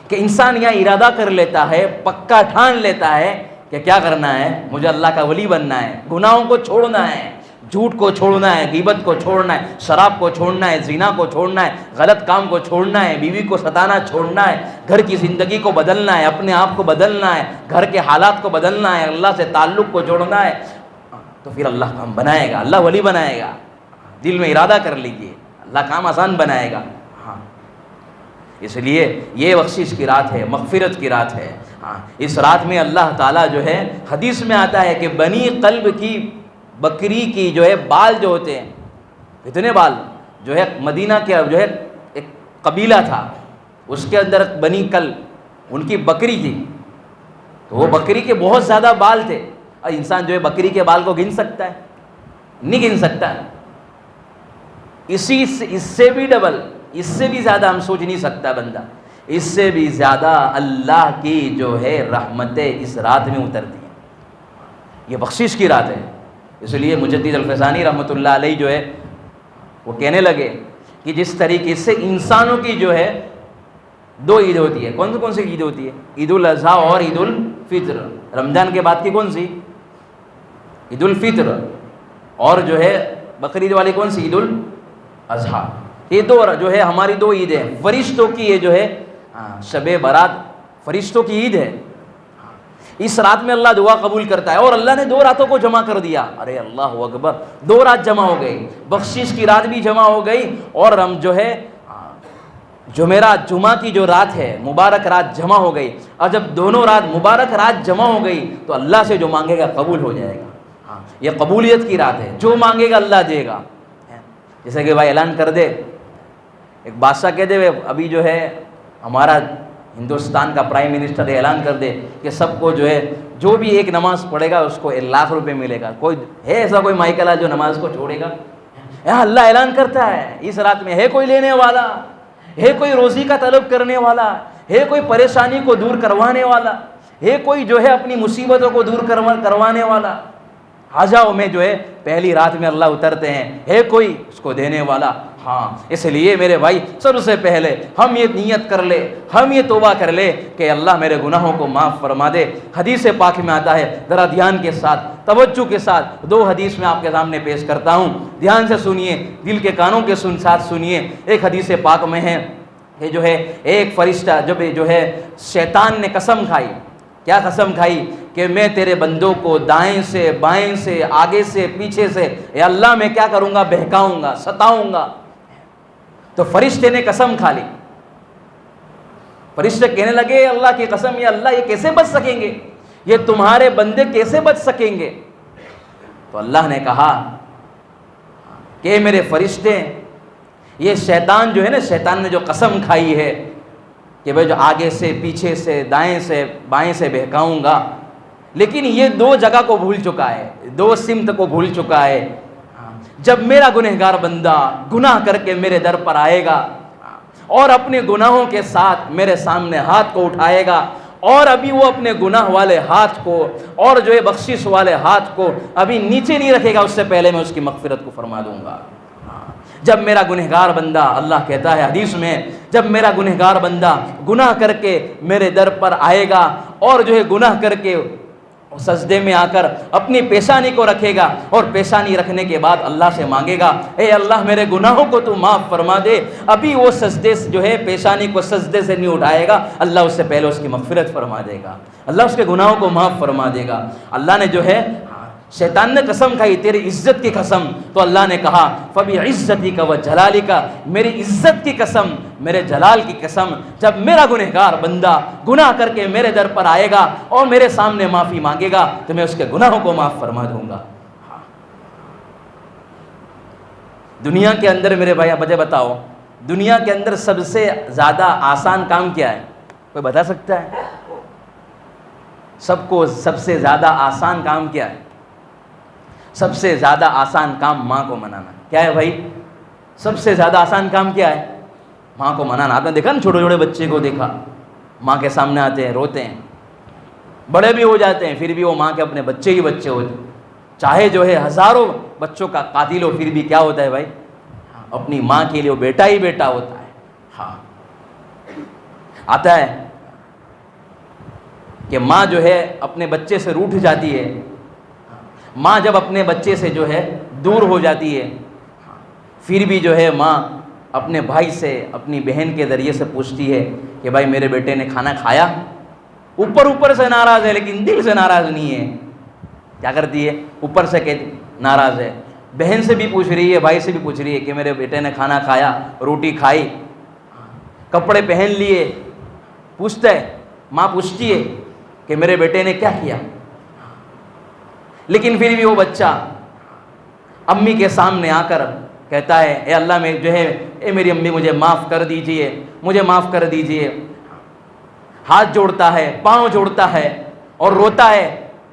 کہ انسان یہاں ارادہ کر لیتا ہے، پکا ٹھان لیتا ہے کہ کیا کرنا ہے، مجھے اللہ کا ولی بننا ہے، گناہوں کو چھوڑنا ہے، جھوٹ کو چھوڑنا ہے، غیبت کو چھوڑنا ہے، شراب کو چھوڑنا ہے، زنا کو چھوڑنا ہے، غلط کام کو چھوڑنا ہے، بیوی کو ستانا چھوڑنا ہے، گھر کی زندگی کو بدلنا ہے، اپنے آپ کو بدلنا ہے، گھر کے حالات کو بدلنا ہے، اللہ سے تعلق کو جوڑنا ہے، تو پھر اللہ کام بنائے گا، اللہ ولی بنائے گا۔ دل میں ارادہ کر لیجئے، اللہ کام آسان بنائے گا۔ ہاں، اس لیے یہ بخشش کی رات ہے، مغفرت کی رات ہے۔ ہاں، اس رات میں اللہ تعالیٰ جو ہے، حدیث میں آتا ہے کہ بنی قلب کی بکری کی جو ہے بال جو ہوتے ہیں، کتنے بال، جو ہے مدینہ کے جو ہے ایک قبیلہ تھا، اس کے اندر بنی قلب، ان کی بکری تھی، تو وہ بکری کے بہت زیادہ بال تھے۔ اور انسان جو ہے بکری کے بال کو گن سکتا ہے؟ نہیں گن سکتا۔ اس سے بھی ڈبل، اس سے بھی زیادہ ہم سوچ نہیں سکتا بندہ، اس سے بھی زیادہ اللہ کی جو ہے رحمتیں اس رات میں اترتی ہیں۔ یہ بخشش کی رات ہے۔ اس لیے مجدد الفیضانی رحمۃ اللہ علیہ جو ہے وہ کہنے لگے کہ جس طریقے سے انسانوں کی جو ہے 2 عید ہوتی ہے، کون سی عید ہوتی ہے؟ عید الاضحیٰ اور عید الفطر۔ رمضان کے بعد کی کون سی؟ عید الفطر۔ اور جو ہے بقرعید والی کون سی؟ عید الاضحیٰ۔ یہ 2 جو ہے ہماری 2 عیدیں، فرشتوں کی یہ جو ہے شب برات فرشتوں کی عید ہے۔ اس رات میں اللہ دعا قبول کرتا ہے، اور اللہ نے 2 راتوں کو جمع کر دیا۔ ارے اللہ اکبر، 2 رات جمع ہو گئی، بخشش کی رات بھی جمع ہو گئی، اور ہم جو ہے جمعرات، جمعہ کی جو رات ہے، مبارک رات جمع ہو گئی۔ اور جب دونوں رات مبارک رات جمع ہو گئی تو اللہ سے جو مانگے گا قبول ہو جائے گا۔ یہ قبولیت کی رات ہے، جو مانگے گا اللہ دے گا۔ جیسے کہ بھائی اعلان کر دے، ایک بادشاہ کہہ دے ابھی جو ہے ہمارا ہندوستان کا پرائم منسٹر اعلان کر دے کہ سب کو جو ہے جو بھی ایک نماز پڑھے گا اس کو 1 لاکھ روپے ملے گا۔ کوئی ہے ایسا کوئی مائیکل جو نماز کو چھوڑے گا؟ یہاں اللہ اعلان کرتا ہے اس رات میں، ہے کوئی لینے والا، ہے کوئی روزی کا طلب کرنے والا، ہے کوئی پریشانی کو دور کروانے والا، ہے کوئی جو ہے اپنی مصیبتوں کو دور کروانے والا؟ آ جاؤ میں جو ہے پہلی رات میں اللہ اترتے ہیں، ہے کوئی اس کو دینے والا؟ ہاں، اس لیے میرے بھائی سب سے پہلے ہم یہ نیت کر لے، ہم یہ توبہ کر لے کہ اللہ میرے گناہوں کو معاف فرما دے۔ حدیث پاک میں آتا ہے، ذرا دھیان کے ساتھ، توجہ کے ساتھ 2 حدیث میں آپ کے سامنے پیش کرتا ہوں، دھیان سے سنیے، دل کے کانوں کے ساتھ سنیے۔ ایک حدیث پاک میں ہے کہ جو ہے ایک فرشتہ جب جو ہے شیطان نے قسم کھائی، کیا قسم کھائی؟ کہ میں تیرے بندوں کو دائیں سے بائیں سے آگے سے پیچھے سے اے اللہ میں کیا کروں گا؟ بہکاؤں گا، ستاؤں گا۔ تو فرشتے نے قسم کھا لی۔ فرشتے کہنے لگے اللہ کی قسم، یہ اللہ یہ کیسے بچ سکیں گے؟ یہ تمہارے بندے کیسے بچ سکیں گے؟ تو اللہ نے کہا کہ میرے فرشتے، یہ شیطان جو ہے نا، شیطان نے جو قسم کھائی ہے کہ بھائی جو آگے سے پیچھے سے دائیں سے بائیں سے بہکاؤں گا، لیکن یہ 2 جگہ کو بھول چکا ہے، 2 سمت کو بھول چکا ہے۔ جب میرا گنہگار بندہ گناہ کر کے میرے در پر آئے گا اور اپنے گناہوں کے ساتھ میرے سامنے ہاتھ کو اٹھائے گا، اور ابھی وہ اپنے گناہ والے ہاتھ کو اور جو ہے بخشش والے ہاتھ کو ابھی نیچے نہیں رکھے گا، اس سے پہلے میں اس کی مغفرت کو فرما دوں گا۔ جب میرا گنہگار بندہ، اللہ کہتا ہے حدیث میں، جب میرا گنہگار بندہ گناہ کر کے میرے در پر آئے گا اور جو ہے گناہ کر کے سجدے میں آ کر اپنی پیشانی کو رکھے گا، اور پیشانی رکھنے کے بعد اللہ سے مانگے گا اے اللہ میرے گناہوں کو تو معاف فرما دے، ابھی وہ سجدے سے جو ہے پیشانی کو سجدے سے نہیں اٹھائے گا، اللہ اس سے پہلے اس کی مغفرت فرما دے گا، اللہ اس کے گناہوں کو معاف فرما دے گا۔ اللہ نے جو ہے شیطان نے قسم کھائی تیری عزت کی قسم، تو اللہ نے کہا فَبِعِزَّتِكَ وَجَلَالِكَ، میری عزت کی قسم، میرے جلال کی قسم، جب میرا گنہگار بندہ گناہ کر کے میرے در پر آئے گا اور میرے سامنے معافی مانگے گا تو میں اس کے گناہوں کو معاف فرما دوں گا۔ دنیا کے اندر میرے بھائی مجھے بتاؤ، دنیا کے اندر سب سے زیادہ آسان کام کیا ہے؟ کوئی بتا سکتا ہے؟ سب سے زیادہ آسان کام کیا ہے؟ سب سے زیادہ آسان کام ماں کو منانا۔ کیا ہے بھائی؟ سب سے زیادہ آسان کام کیا ہے؟ ماں کو منانا۔ آپ نے دیکھا نا چھوٹے چھوٹے بچے کو دیکھا، ماں کے سامنے آتے ہیں روتے ہیں، بڑے بھی ہو جاتے ہیں پھر بھی وہ ماں کے اپنے بچے ہی بچے ہوتے ہیں، چاہے جو ہے ہزاروں بچوں کا قاتل ہو پھر بھی کیا ہوتا ہے بھائی؟ اپنی ماں کے لیے وہ بیٹا ہی بیٹا ہوتا ہے۔ ہاں آتا ہے کہ ماں جو ہے اپنے بچے سے روٹھ جاتی ہے، ماں جب اپنے بچے سے جو ہے دور ہو جاتی ہے پھر بھی جو ہے ماں اپنے بھائی سے اپنی بہن کے ذریعے سے پوچھتی ہے کہ بھائی میرے بیٹے نے کھانا کھایا؟ اوپر سے ناراض ہے لیکن دل سے ناراض نہیں ہے۔ کیا کرتی ہے؟ اوپر سے کہتی ناراض ہے، بہن سے بھی پوچھ رہی ہے، بھائی سے بھی پوچھ رہی ہے کہ میرے بیٹے نے کھانا کھایا، روٹی کھائی، کپڑے پہن لیے، پوچھتا ہے، ماں پوچھتی ہے کہ میرے بیٹے نے کیا کیا، لیکن پھر بھی وہ بچہ امی کے سامنے آ کر کہتا ہے اے اللہ میں جو ہے اے میری امی مجھے معاف کر دیجئے، مجھے معاف کر دیجئے، ہاتھ جوڑتا ہے، پاؤں جوڑتا ہے اور روتا ہے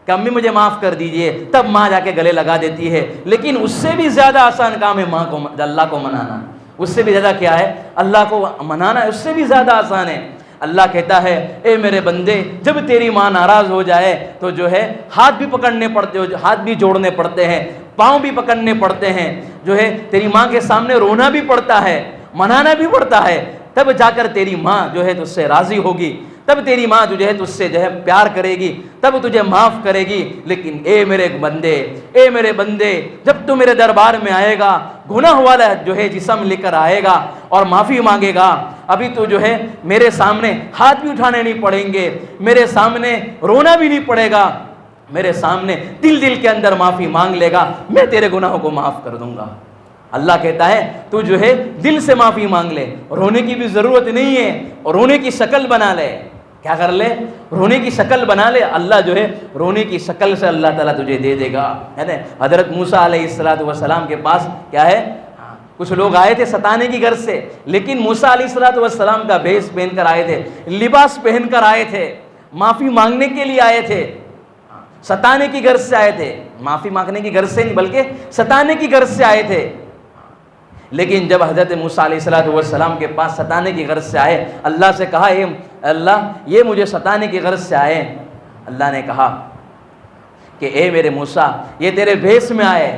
کہ امی مجھے معاف کر دیجئے، تب ماں جا کے گلے لگا دیتی ہے۔ لیکن اس سے بھی زیادہ آسان کام ہے ماں کو اللہ کو منانا، اس سے بھی زیادہ کیا ہے؟ اللہ کو منانا ہے، اس سے بھی زیادہ آسان ہے۔ اللہ کہتا ہے اے میرے بندے جب تیری ماں ناراض ہو جائے تو جو ہے ہاتھ بھی پکڑنے پڑتے ہو، ہاتھ بھی جوڑنے پڑتے ہیں، پاؤں بھی پکڑنے پڑتے ہیں، جو ہے تیری ماں کے سامنے رونا بھی پڑتا ہے، منانا بھی پڑتا ہے، تب جا کر تیری ماں جو ہے تجھ سے راضی ہوگی، تب تیری ماں جو ہے تجھ سے جو ہے پیار کرے گی، تب تجھے معاف کرے گی۔ لیکن اے میرے بندے جب تو میرے دربار میں آئے گا، گناہ والا جو ہے جسم لے کر آئے گا اور معافی مانگے گا، ابھی تو جو ہے میرے سامنے ہاتھ بھی اٹھانے نہیں پڑیں گے، میرے سامنے رونا بھی نہیں پڑے گا، میرے سامنے دل کے اندر معافی مانگ لے گا، میں تیرے گناہوں کو معاف کر دوں گا۔ اللہ کہتا ہے تو جو ہے دل سے معافی مانگ لے، رونے کی بھی ضرورت نہیں ہے، اور رونے کی شکل بنا لے۔ کیا کر لے؟ رونے کی شکل بنا لے، اللہ جو ہے رونے کی شکل سے اللہ تعالیٰ تجھے دے دے گا، ہے نا؟ حضرت موسیٰ علیہ السلام کے پاس کیا ہے؟ کچھ لوگ آئے تھے ستانے کی غرض سے، لیکن موسیٰ علیہ السلام کا بھیس پہن کر آئے تھے، لباس پہن کر آئے تھے، معافی مانگنے کے لیے آئے تھے، ستانے کی غرض سے آئے تھے، معافی مانگنے کی غرض سے نہیں بلکہ ستانے کی غرض سے آئے تھے۔ لیکن جب حضرت موسیٰ علیہ السلام کے پاس ستانے کی غرض سے آئے، اللہ سے کہا اے اللہ یہ مجھے ستانے کی غرض سے آئے، اللہ نے کہا کہ اے میرے موسیٰ یہ تیرے بھیس میں آئے،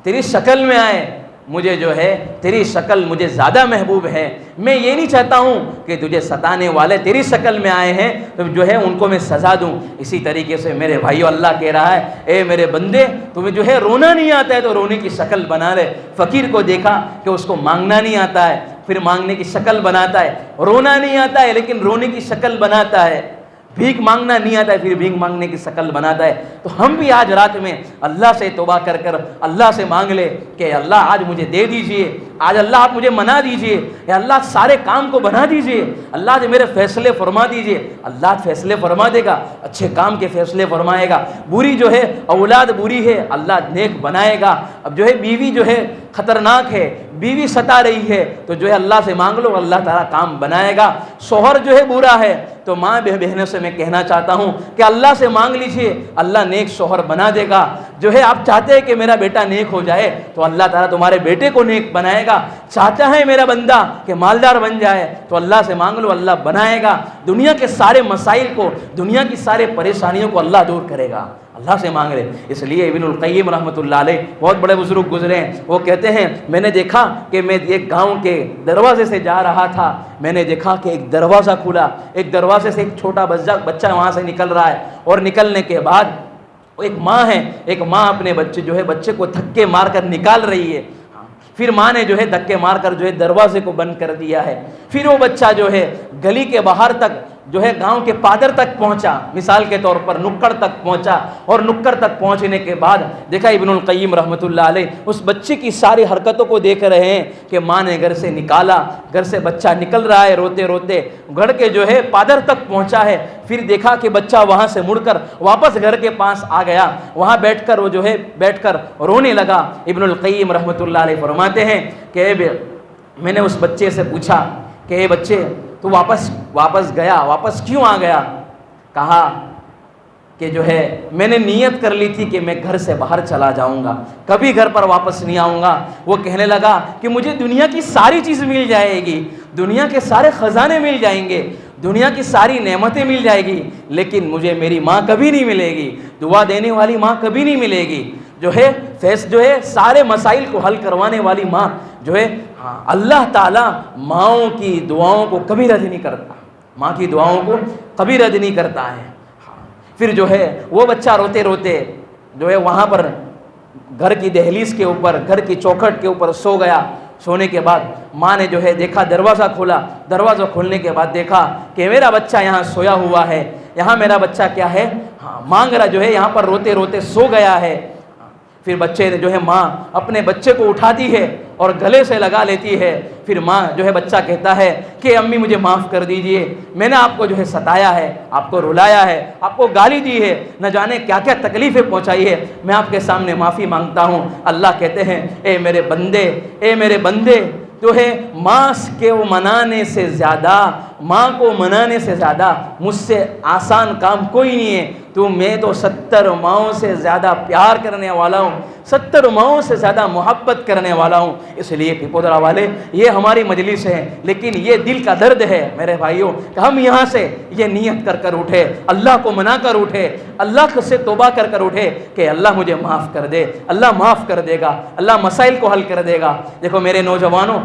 تیری شکل میں آئے، مجھے جو ہے تیری شکل مجھے زیادہ محبوب ہے، میں یہ نہیں چاہتا ہوں کہ تجھے ستانے والے تیری شکل میں آئے ہیں تو جو ہے ان کو میں سزا دوں۔ اسی طریقے سے میرے بھائیو اللہ کہہ رہا ہے اے میرے بندے تمہیں جو ہے رونا نہیں آتا ہے تو رونے کی شکل بنا لے۔ فقیر کو دیکھا کہ اس کو مانگنا نہیں آتا ہے پھر مانگنے کی شکل بناتا ہے، رونا نہیں آتا ہے لیکن رونے کی شکل بناتا ہے، بھیک مانگنا نہیں آتا ہے پھر بھیک مانگنے کی شکل بناتا ہے۔ تو ہم بھی آج رات میں اللہ سے توبہ کر اللہ سے مانگ لے کہ اللہ آج مجھے دے دیجئے، آج اللہ آپ مجھے منا دیجئے، یا اللہ سارے کام کو بنا دیجئے، اللہ جو میرے فیصلے فرما دیجئے۔ اللہ فیصلے فرما دے گا، اچھے کام کے فیصلے فرمائے گا۔ بری جو ہے اولاد بری ہے اللہ نیک بنائے گا۔ اب جو ہے بیوی جو ہے خطرناک ہے، بیوی ستا رہی ہے تو جو ہے اللہ سے مانگ لو، اللہ تعالیٰ کام بنائے گا۔ شوہر جو ہے برا ہے تو ماں بہنوں سے میں کہنا چاہتا ہوں کہ اللہ سے مانگ لیجئے، اللہ نیک شوہر بنا دے گا۔ جو ہے آپ چاہتے ہیں کہ میرا بیٹا نیک ہو جائے تو اللہ تعالیٰ تمہارے بیٹے کو نیک بنائے گا۔ چاہتا ہے میرا بندہ کہ مالدار بن جائے تو اللہ سے مانگ لو، اللہ بنائے گا۔ دنیا کے سارے مسائل کو، دنیا کی سارے پریشانیوں کو اللہ دور کرے گا، اللہ سے مانگ لے۔ اس لیے ابن القیم رحمۃ اللہ علیہ بہت بڑے بزرگ گزرے ہیں، وہ کہتے ہیں میں نے دیکھا کہ میں ایک گاؤں کے دروازے سے جا رہا تھا، میں نے دیکھا کہ ایک دروازہ کھلا، ایک دروازے سے ایک چھوٹا بچہ وہاں سے نکل رہا ہے، اور نکلنے کے بعد ایک ماں ہے، ایک ماں اپنے بچے کو دھکے مار کر نکال رہی ہے، پھر ماں نے جو ہے دھکے مار کر جو ہے دروازے کو بند کر دیا ہے، پھر وہ بچہ جو ہے گلی کے باہر تک جو ہے گاؤں کے پادر تک پہنچا، مثال کے طور پر نکڑ تک پہنچا، اور نکڑ تک پہنچنے کے بعد دیکھا ابن القیم رحمۃ اللہ علیہ اس بچے کی ساری حرکتوں کو دیکھ رہے ہیں کہ ماں نے گھر سے نکالا، گھر سے بچہ نکل رہا ہے روتے روتے، گھر کے جو ہے پادر تک پہنچا ہے، پھر دیکھا کہ بچہ وہاں سے مڑ کر واپس گھر کے پاس آ گیا، وہاں بیٹھ کر وہ جو ہے بیٹھ کر رونے لگا۔ ابن القیم رحمۃ اللہ علیہ فرماتے ہیں کہ میں نے اس بچے سے پوچھا کہ اے بچے تو واپس گیا، واپس کیوں آ گیا؟ کہا کہ جو ہے میں نے نیت کر لی تھی کہ میں گھر سے باہر چلا جاؤں گا، کبھی گھر پر واپس نہیں آؤں گا۔ وہ کہنے لگا کہ مجھے دنیا کی ساری چیز مل جائے گی، دنیا کے سارے خزانے مل جائیں گے، دنیا کی ساری نعمتیں مل جائے گی، لیکن مجھے میری ماں کبھی نہیں ملے گی، دعا دینے والی ماں کبھی نہیں ملے گی، جو ہے سارے مسائل کو حل کروانے والی ماں جو ہے اللہ تعالیٰ ماؤں کی دعاؤں کو کبھی رد نہیں کرتا، ماں کی دعاؤں کو کبھی رد نہیں کرتا ہے۔ پھر جو ہے وہ بچہ روتے روتے جو ہے وہاں پر گھر کی دہلیز کے اوپر، گھر کی چوکھٹ کے اوپر سو گیا۔ سونے کے بعد ماں نے جو ہے دیکھا، دروازہ کھولا، دروازہ کھولنے کے بعد دیکھا کہ میرا بچہ یہاں سویا ہوا ہے، یہاں میرا بچہ کیا ہے مانگ رہا، جو ہے یہاں پر روتے روتے سو گیا ہے۔ پھر بچے نے جو ہے ماں اپنے بچے کو اٹھاتی ہے اور گلے سے لگا لیتی ہے۔ پھر ماں جو ہے بچہ کہتا ہے کہ امی مجھے معاف کر دیجئے، میں نے آپ کو جو ہے ستایا ہے، آپ کو رلایا ہے، آپ کو گالی دی ہے، نہ جانے کیا کیا تکلیفیں پہنچائی ہے، میں آپ کے سامنے معافی مانگتا ہوں۔ اللہ کہتے ہیں اے میرے بندے جو ہے ماں کو منانے سے زیادہ مجھ سے آسان کام کوئی نہیں ہے، میں تو 70 ماؤں سے زیادہ پیار کرنے والا ہوں، 70 ماؤں سے زیادہ محبت کرنے والا ہوں۔ اس لیے پپودرا والے یہ ہماری مجلس ہے، لیکن یہ دل کا درد ہے میرے بھائیوں کہ ہم یہاں سے یہ نیت کر اٹھے، اللہ کو منا کر اٹھے، اللہ سے توبہ کر اٹھے کہ اللہ مجھے معاف کر دے، اللہ معاف کر دے گا، اللہ مسائل کو حل کر دے گا۔ دیکھو میرے نوجوانوں،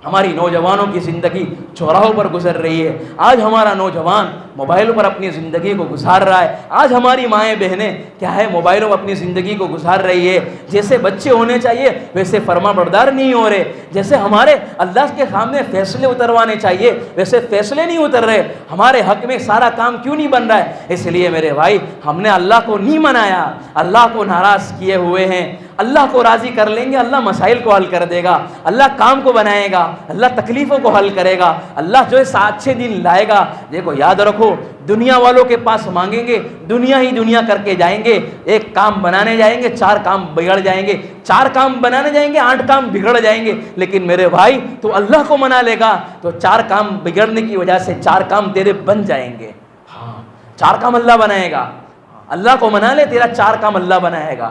ہماری نوجوانوں کی زندگی چوراہوں پر گزر رہی ہے۔ آج ہمارا نوجوان موبائلوں پر اپنی زندگی کو گزار رہا ہے، آج ہماری مائیں بہنیں کیا ہے موبائلوں پر اپنی زندگی کو گزار رہی ہے۔ جیسے بچے ہونے چاہیے ویسے فرما بردار نہیں ہو رہے، جیسے ہمارے اللہ کے سامنے فیصلے اتروانے چاہیے ویسے فیصلے نہیں اتر رہے، ہمارے حق میں سارا کام کیوں نہیں بن رہا ہے؟ اس لیے میرے بھائی ہم نے اللہ کو نہیں منایا، اللہ کو ناراض کیے ہوئے ہیں۔ اللہ کو راضی کر لیں گے، اللہ مسائل کو حل کر دے گا، اللہ کام کو بنائے گا، اللہ تکلیفوں کو حل کرے گا، اللہ جو ہے 7-6 دن لائے گا۔ دیکھو یاد رکھو، دنیا والوں کے پاس مانگیں گے دنیا ہی دنیا کر کے جائیں گے، ایک کام بنانے جائیں گے 4 کام بگڑ جائیں گے، 4 کام بنانے جائیں گے 8 کام بگڑ جائیں گے۔ لیکن میرے بھائی تو اللہ کو منا لے گا تو 4 کام بگڑنے کی وجہ سے 4 کام تیرے بن جائیں گے۔ 4 کام اللہ بنائے گا، اللہ کو منا لے تیرا 4 کام اللہ بنائے گا۔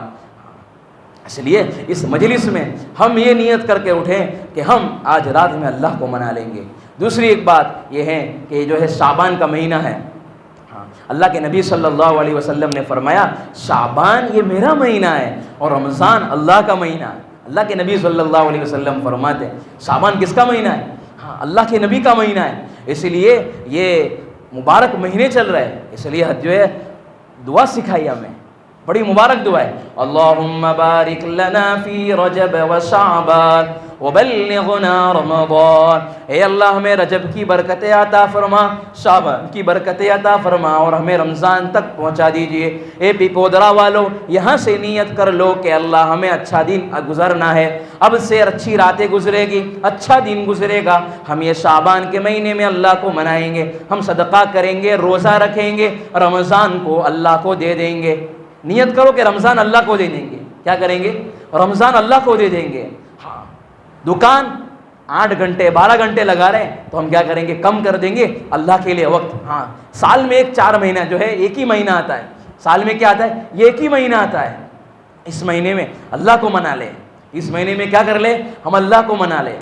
اس لیے اس مجلس میں ہم یہ نیت کر کے اٹھیں کہ ہم آج رات میں اللہ کو منا لیں گے۔ دوسری ایک بات یہ ہے کہ جو ہے شعبان کا مہینہ ہے، اللہ کے نبی صلی اللہ علیہ وسلم نے فرمایا شعبان یہ میرا مہینہ ہے اور رمضان اللہ کا مہینہ ہے۔ اللہ کے نبی صلی اللہ علیہ وسلم فرماتے ہیں شعبان کس کا مہینہ ہے؟ اللہ کے نبی کا مہینہ ہے۔ اس لیے یہ مبارک مہینے چل رہے ہیں، اس لیے جو ہے دعا سکھائی ہمیں، بڑی مبارک دعا ہے، اللہم بارک لنا فی رجب و شعبان وبلغنا رمضان۔ اے اللہ ہمیں رجب کی برکتیں عطا فرما، شعبان کی برکتیں عطا فرما اور ہمیں رمضان تک پہنچا دیجئے۔ اے پپودرا والو یہاں سے نیت کر لو کہ اللہ ہمیں اچھا دن گزرنا ہے، اب سے اچھی راتیں گزرے گی، اچھا دن گزرے گا، ہم یہ شعبان کے مہینے میں اللہ کو منائیں گے، ہم صدقہ کریں گے، روزہ رکھیں گے، رمضان کو اللہ کو دے دیں گے۔ نیت کرو کہ رمضان اللہ کو دے دیں گے، کیا کریں گے؟ رمضان اللہ کو دے دیں گے۔ ہاں دکان 8 گھنٹے 12 گھنٹے لگا رہے ہیں تو ہم کیا کریں گے؟ کم کر دیں گے اللہ کے لیے وقت۔ ہاں سال میں 4 مہینہ جو ہے ایک ہی مہینہ آتا ہے، سال میں کیا آتا ہے؟ یہ ایک ہی مہینہ آتا ہے۔ اس مہینے میں اللہ کو منا لے، اس مہینے میں کیا کر لے؟ ہم اللہ کو منا لے۔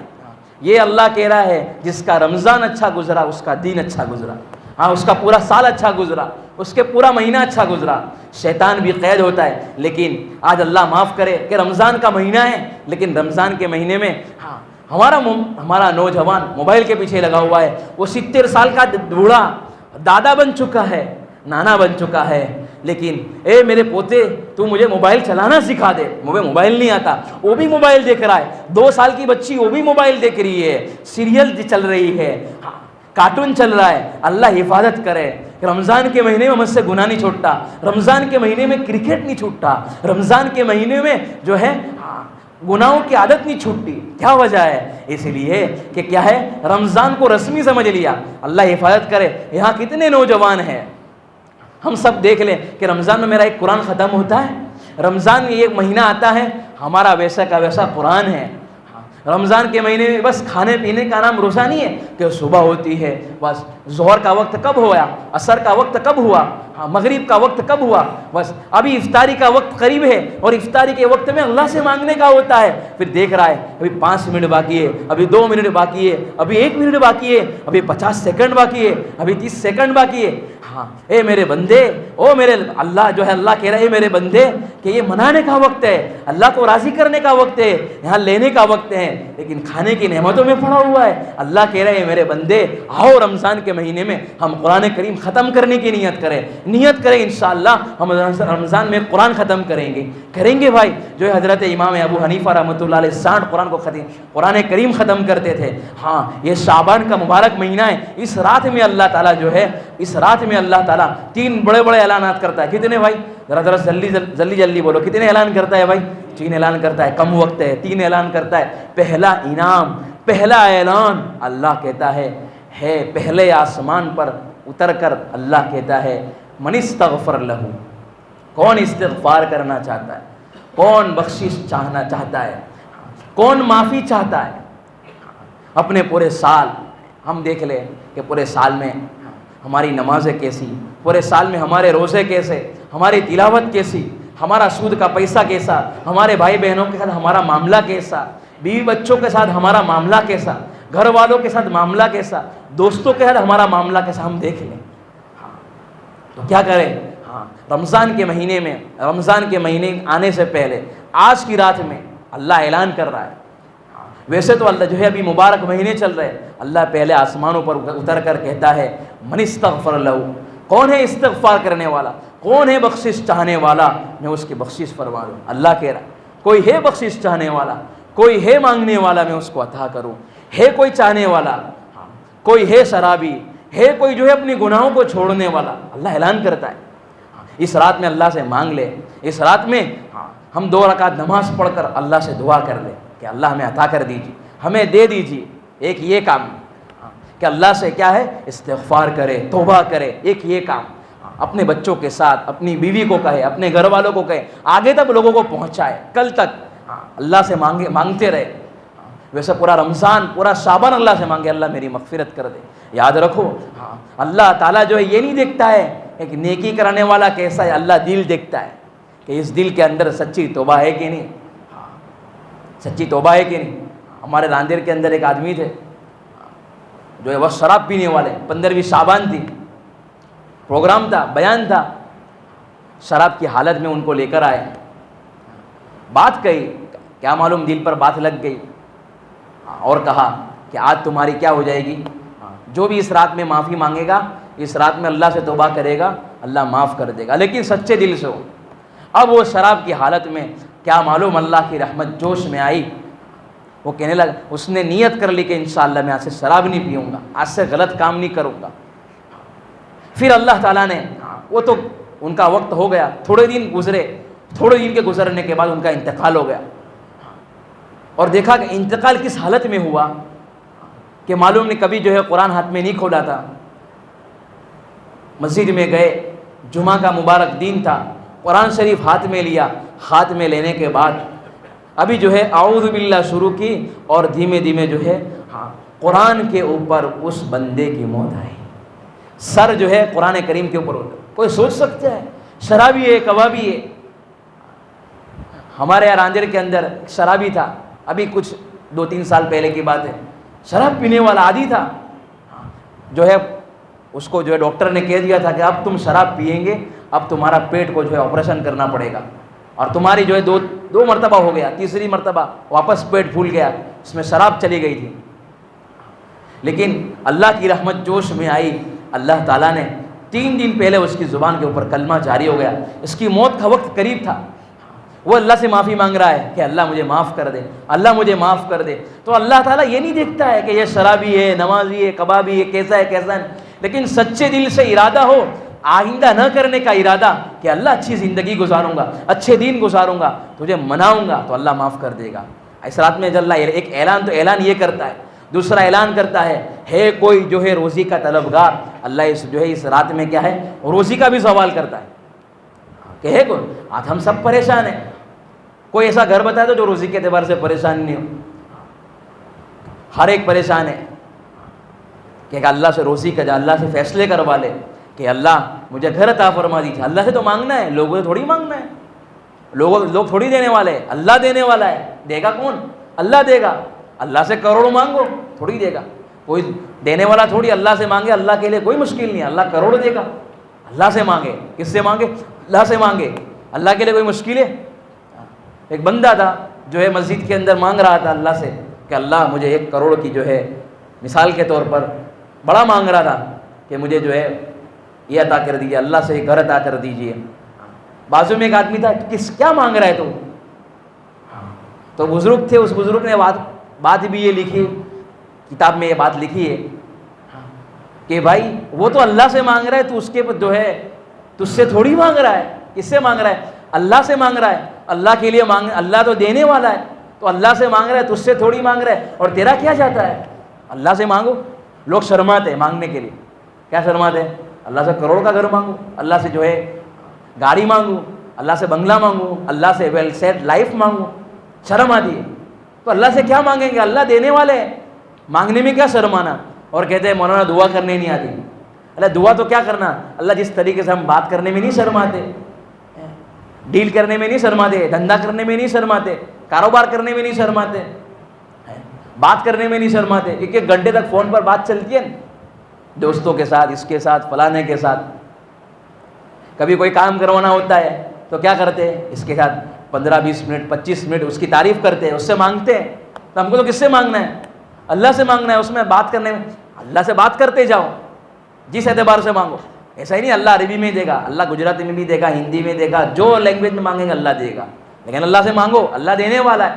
یہ اللہ کہہ رہا ہے جس کا رمضان اچھا گزرا اس کا دین اچھا گزرا، ہاں اس کا پورا سال اچھا گزرا، اس کے پورا مہینہ اچھا گزرا۔ شیطان بھی قید ہوتا ہے، لیکن آج اللہ معاف کرے کہ رمضان کا مہینہ ہے، لیکن رمضان کے مہینے میں ہمارا نوجوان موبائل کے پیچھے لگا ہوا ہے، وہ 70 سال کا بوڑھا دادا بن چکا ہے، نانا بن چکا ہے، لیکن اے میرے پوتے تو مجھے موبائل چلانا سکھا دے، مجھے موبائل نہیں آتا، وہ بھی موبائل دیکھ رہا ہے۔ 2 سال کی بچی وہ بھی موبائل دیکھ رہی ہے، سیریل چل رہی ہے۔ کارٹون چل رہا ہے، اللہ حفاظت کرے کہ رمضان کے مہینے میں مجھ سے گناہ نہیں چھوٹتا، رمضان کے مہینے میں کرکٹ نہیں چھوٹتا، رمضان کے مہینے میں جو ہے گناہوں کی عادت نہیں چھوٹتی۔ کیا وجہ ہے؟ اس لیے کہ کیا ہے، رمضان کو رسمی سمجھ لیا۔ اللہ حفاظت کرے، یہاں کتنے نوجوان ہیں، ہم سب دیکھ لیں کہ رمضان میں میرا ایک قرآن ختم ہوتا ہے، رمضان میں ایک مہینہ آتا ہے ہمارا ویسا کا ویسا قرآن ہے۔ رمضان کے مہینے میں بس کھانے پینے کا نام روزہ نہیں ہے کہ صبح ہوتی ہے، بس ظہر کا وقت کب ہوا، عصر کا وقت کب ہوا، مغرب کا وقت کب ہوا، بس ابھی افطاری کا وقت قریب ہے اور افطاری کے وقت میں اللہ سے مانگنے کا ہوتا ہے۔ پھر دیکھ رہا ہے ابھی 5 منٹ باقی ہے، ابھی 2 منٹ باقی ہے، ابھی 1 منٹ باقی ہے، ابھی 50 سیکنڈ باقی ہے، ابھی 30 سیکنڈ باقی ہے۔ ہاں اے میرے بندے، او میرے اللہ جو ہے، اللہ کہہ رہا ہے اے میرے بندے کہ یہ منانے کا وقت ہے، اللہ کو راضی کرنے کا وقت ہے، یہاں لینے کا وقت ہے، لیکن کھانے کی نعمتوں میں پڑا ہوا ہے۔ اللہ کہہ رہے ہیں میرے بندے آؤ رمضان کے مہینے میں ہم قرآن کریم ختم کرنے کی نیت کریں انشاءاللہ ہم رمضان میں قرآن ختم کریں گے بھائی۔ جو ہے حضرت امام ابو حنیفہ رحمۃ اللہ علیہ 60 قرآن کریم ختم کرتے تھے۔ ہاں یہ شعبان کا مبارک مہینہ ہے، اس رات میں اللہ تعالیٰ جو ہے، اس رات میں اللہ تعالیٰ 3 بڑے بڑے اعلانات کرتا ہے۔ کتنے بھائی؟ ذرا جلدی بولو، کتنے اعلان کرتا ہے بھائی؟ 3 اعلان کرتا ہے، کم وقت ہے، 3 اعلان کرتا ہے۔ پہلا انعام، پہلا اعلان اللہ کہتا ہے پہلے آسمان پر اتر کر اللہ کہتا ہے من استغفر لہو، کون استغفار کرنا چاہتا ہے، کون بخشش چاہنا چاہتا ہے، کون معافی چاہتا ہے اپنے پورے سال۔ ہم دیکھ لیں کہ پورے سال میں ہماری نمازیں کیسی، پورے سال میں ہمارے روزے کیسے، ہماری تلاوت کیسی، ہمارا سود کا پیسہ کیسا، ہمارے بھائی بہنوں کے ساتھ ہمارا معاملہ کیسا، بیوی بچوں کے ساتھ ہمارا معاملہ کیسا، گھر والوں کے ساتھ معاملہ کیسا، دوستوں کے ساتھ ہمارا معاملہ کیسا، ہم دیکھ لیں۔ تو کیا کریں؟ رمضان کے مہینے آنے سے پہلے آج کی رات میں اللہ اعلان کر رہا ہے۔ ویسے تو اللہ جو ہے ابھی مبارک مہینے چل رہے ہیں، اللہ پہلے آسمانوں پر اتر کر کہتا ہے من استغفر لہو، کون ہے استغفار کرنے والا، کون ہے بخشش چاہنے والا، میں اس کی بخشش فرما دوں۔ اللہ کہہ رہا ہے کوئی ہے بخشش چاہنے والا، کوئی ہے مانگنے والا، میں اس کو عطا کروں۔ ہے کوئی چاہنے والا، کوئی ہے شرابی، ہے کوئی جو ہے اپنے گناہوں کو چھوڑنے والا، اللہ اعلان کرتا ہے۔ اس رات میں اللہ سے مانگ لے، اس رات میں ہم 2 رکعت نماز پڑھ کر اللہ سے دعا کر لیں کہ اللہ ہمیں عطا کر دیجیے، ہمیں دے دیجیے۔ ایک یہ کام کہ اللہ سے کیا ہے، استغفار کرے، توبہ کرے۔ ایک یہ کام اپنے بچوں کے ساتھ، اپنی بیوی کو کہے، اپنے گھر والوں کو کہے، آگے تک لوگوں کو پہنچائے، کل تک اللہ سے مانگتے رہے۔ ویسے پورا رمضان، پورا شعبان اللہ سے مانگے اللہ میری مغفرت کر دے۔ یاد رکھو اللہ تعالیٰ جو ہے یہ نہیں دیکھتا ہے ایک نیکی کرانے والا کیسا ہے، اللہ دل دیکھتا ہے کہ اس دل کے اندر سچی توبہ ہے کہ نہیں، سچی توبہ ہے کہ نہیں۔ ہمارے راندیر کے اندر ایک آدمی تھے جو ہے وہ شراب پینے والے، 15ویں شعبان تھی، پروگرام تھا، بیان تھا، شراب کی حالت میں ان کو لے کر آئے، بات کہی، کیا معلوم دل پر بات لگ گئی اور کہا کہ آج تمہاری کیا ہو جائے گی، جو بھی اس رات میں معافی مانگے گا، اس رات میں اللہ سے توبہ کرے گا، اللہ معاف کر دے گا، لیکن سچے دل سے ہو۔ اب وہ شراب کی حالت میں کیا معلوم اللہ کی رحمت جوش میں آئی، وہ کہنے لگا، اس نے نیت کر لی کہ انشاءاللہ میں آج سے شراب نہیں پیوں گا، آج سے غلط کام نہیں کروں گا۔ پھر اللہ تعالیٰ نے، وہ تو ان کا وقت ہو گیا، تھوڑے دن گزرے، تھوڑے دن کے گزرنے کے بعد ان کا انتقال ہو گیا، اور دیکھا کہ انتقال کس حالت میں ہوا کہ معلوم نہیں، کبھی جو ہے قرآن ہاتھ میں نہیں کھولا تھا، مسجد میں گئے، جمعہ کا مبارک دن تھا، قرآن شریف ہاتھ میں لیا، ہاتھ میں لینے کے بعد ابھی جو ہے اعوذ باللہ شروع کی، اور دھیمے دھیمے جو ہے قرآن کے اوپر اس بندے کی موت آئی، سر جو ہے قرآن کریم کے اوپر ہوتا۔ کوئی سوچ سکتا ہے شرابی ہے، کبابی ہے۔ ہمارے یہاں راندیر کے اندر شرابی تھا، ابھی کچھ 2-3 سال پہلے کی بات ہے، شراب پینے والا عادی تھا، جو ہے اس کو جو ہے ڈاکٹر نے کہہ دیا تھا کہ اب تم شراب پیئیں گے، اب تمہارا پیٹ کو جو ہے آپریشن کرنا پڑے گا، اور تمہاری جو ہے دو مرتبہ ہو گیا، تیسری مرتبہ واپس پیٹ پھول گیا، اس میں شراب چلی گئی تھی۔ لیکن اللہ کی رحمت جوش میں آئی، اللہ تعالیٰ نے 3 دن پہلے اس کی زبان کے اوپر کلمہ جاری ہو گیا، اس کی موت کا وقت قریب تھا، وہ اللہ سے معافی مانگ رہا ہے کہ اللہ مجھے معاف کر دے، اللہ مجھے معاف کر دے، تو اللہ تعالیٰ یہ نہیں دیکھتا ہے کہ یہ شرابی ہے، نمازی ہے، کبابی ہے، کیسا ہے کیسا نہیں، لیکن سچے دل سے ارادہ ہو آئندہ نہ کرنے کا ارادہ کہ اللہ اچھی زندگی گزاروں گا، اچھے دین گزاروں گا، تجھے مناؤں گا، تو اللہ معاف کر دے گا۔ اس رات میں اللہ ایک اعلان یہ کرتا ہے، دوسرا اعلان کرتا ہے کوئی جو ہے روزی کا طلبگار، اللہ اس رات میں کیا ہے، روزی کا بھی سوال کرتا ہے کہ ہے کوئی، آج ہم سب پریشان ہیں، کوئی ایسا گھر بتائے تو جو روزی کے اعتبار سے پریشان نہیں ہو، ہر ایک پریشان ہے کہ اللہ سے روزی کا جا، اللہ سے فیصلے کروا لے کہ اللہ مجھے گھر عطا فرما دیجیے۔ اللہ سے تو مانگنا ہے، لوگوں سے تھوڑی مانگنا ہے، لوگ تھوڑی دینے والے ہیں، اللہ دینے والا ہے، دے گا کون؟ اللہ دے گا۔ اللہ سے کروڑوں مانگو تھوڑی دے گا، کوئی دینے والا تھوڑی اللہ سے مانگے، اللہ کے لیے کوئی مشکل نہیں ہے، اللہ کروڑ دے گا۔ اللہ سے مانگے، کس سے مانگے؟ اللہ سے مانگے، اللہ کے لیے کوئی مشکل ہے؟ ایک بندہ تھا جو ہے مسجد کے اندر مانگ رہا تھا اللہ سے کہ اللہ مجھے 1 کروڑ کی جو ہے، مثال کے طور پر بڑا مانگ رہا تھا کہ مجھے جو ہے یہ عطا کر دیجیے، اللہ سے گھر عطا کر دیجیے۔ بازو میں ایک آدمی تھا، کیا مانگ رہا ہے تو؟ تو بزرگ تھے، اس بزرگ نے بات بھی یہ لکھی، کتاب میں یہ بات لکھی ہے کہ بھائی وہ تو اللہ سے مانگ رہا ہے، تو اس کے جو ہے تجھ سے تھوڑی مانگ رہا ہے، کس سے مانگ رہا ہے؟ اللہ سے مانگ رہا ہے، اللہ کے لیے مانگ، اللہ تو دینے والا ہے، تو اللہ سے مانگ رہا ہے، تجھ سے تھوڑی مانگ رہا ہے، اور تیرا کیا جاتا ہے؟ اللہ سے مانگو۔ لوگ شرماتے ہیں مانگنے کے لیے، کیا شرماتے ہیں؟ اللہ سے کروڑ کا گھر مانگو، اللہ سے جو ہے گاڑی مانگو، اللہ سے بنگلہ مانگو، اللہ سے ویل سیٹ لائف مانگو، شرم آتی ہے۔ تو اللہ سے کیا مانگیں گے؟ اللہ دینے والے ہیں، مانگنے میں کیا شرمانا؟ اور کہتے ہیں مولانا دعا کرنے نہیں آتی۔ اللہ دعا تو کیا کرنا، اللہ جس طریقے سے ہم بات کرنے میں نہیں شرماتے، ڈیل کرنے میں نہیں شرماتے، دھندا کرنے میں نہیں شرماتے، کاروبار کرنے میں نہیں شرماتے، بات کرنے میں نہیں شرماتے، 1 گھنٹے تک فون پر بات چلتی ہے دوستوں کے ساتھ، اس کے ساتھ، فلانے کے ساتھ۔ کبھی کوئی کام کروانا ہوتا ہے تو کیا کرتے ہیں، اس کے ساتھ 15-20 منٹ 25 منٹ اس کی تعریف کرتے ہیں، اس سے مانگتے ہیں۔ تو ہم کو تو کس سے مانگنا ہے؟ اللہ سے مانگنا ہے۔ اس میں بات کرنے میں اللہ سے بات کرتے جاؤ، جس اعتبار سے مانگو، ایسا ہی نہیں اللہ عربی میں دے گا، اللہ گجراتی میں بھی دے گا، ہندی میں دے گا، جو لینگویج میں مانگیں گے اللہ دے گا، لیکن اللہ سے مانگو، اللہ دینے والا ہے۔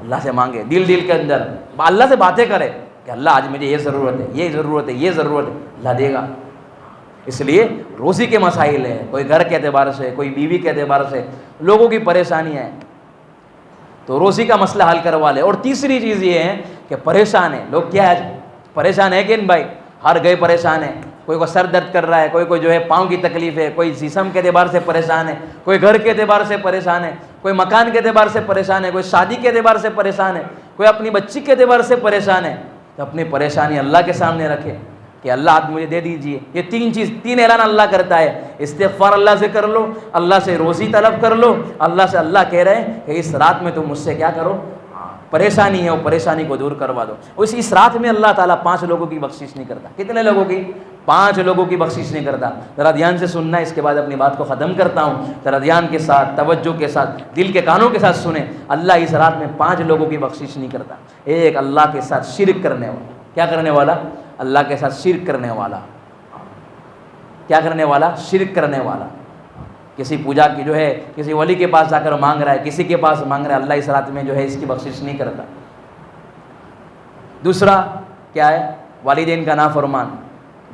اللہ سے مانگے، دل کے اندر اللہ سے باتیں کرے کہ اللہ آج مجھے یہ ضرورت ہے، یہ ضرورت ہے، یہ ضرورت ہے، اللہ دے گا۔ اس لیے روزی کے مسائل ہیں، کوئی گھر کے اعتبار سے، کوئی بیوی کے اعتبار سے، لوگوں کی پریشانیاں ہیں، تو روزی کا مسئلہ حل کروا لے۔ اور تیسری چیز یہ ہے کہ پریشان ہے لوگ، کیا ہے پریشان ہے کہ بھائی ہر گئے پریشان ہے، کوئی کو سر درد کر رہا ہے، کوئی جو ہے پاؤں کی تکلیف ہے، کوئی جسم کے اعتبار سے پریشان ہے، کوئی گھر کے اعتبار سے پریشان ہے، کوئی مکان کے اعتبار سے پریشان ہے، کوئی شادی کے اعتبار سے پریشان ہے، کوئی اپنی بچی کے اعتبار سے پریشان ہے، تو اپنی پریشانی اللہ کے سامنے رکھے کہ اللہ آپ مجھے دے دیجئے۔ یہ 3 اعلان اللہ کرتا ہے، استغفار اللہ سے کر لو، اللہ سے روزی طلب کر لو، اللہ سے اللہ کہہ رہے ہیں کہ اس رات میں تم مجھ سے کیا کرو، پریشانی ہے وہ پریشانی کو دور کروا دو۔ اس رات میں اللہ تعالیٰ 5 لوگوں کی بخشش نہیں کرتا۔ کتنے لوگوں کی؟ 5 لوگوں کی بخشش نہیں کرتا۔ ذرا دھیان سے سننا ہے، اس کے بعد اپنی بات کو ختم کرتا ہوں۔ ذرا دھیان کے ساتھ، توجہ کے ساتھ، دل کے کانوں کے ساتھ سنیں۔ اللہ اس رات میں 5 لوگوں کی بخشش نہیں کرتا۔ ایک، اللہ کے ساتھ شرک کرنے والا۔ کیا کرنے والا؟ اللہ کے ساتھ شرک کرنے والا۔ کیا کرنے والا؟ شرک کرنے والا۔ کسی پوجا کی جو ہے کسی ولی کے پاس جا کر مانگ رہا ہے، کسی کے پاس مانگ رہا ہے، اللہ اس رات میں جو ہے اس کی بخشش نہیں کرتا۔ دوسرا کیا ہے؟ والدین کا نافرمان،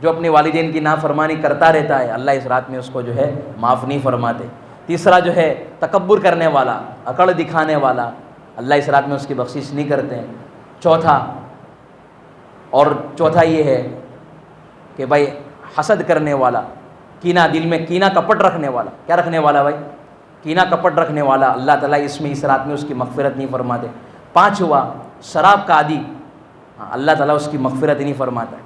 جو اپنے والدین کی نافرمانی کرتا رہتا ہے، اللہ اس رات میں اس کو جو ہے معاف نہیں فرماتے۔ تیسرا جو ہے تکبر کرنے والا، اکڑ دکھانے والا، اللہ اس رات میں اس کی بخشش نہیں کرتے ہیں۔ چوتھا یہ ہے کہ بھائی حسد کرنے والا، کینہ، دل میں کینہ کپٹ رکھنے والا۔ کیا رکھنے والا بھائی؟ کینہ کپٹ رکھنے والا، اللہ تعالیٰ اس رات میں اس کی مغفرت نہیں فرماتے۔ 5واں، شراب کا عادی، اللہ تعالیٰ اس کی مغفرت نہیں فرماتا ہے۔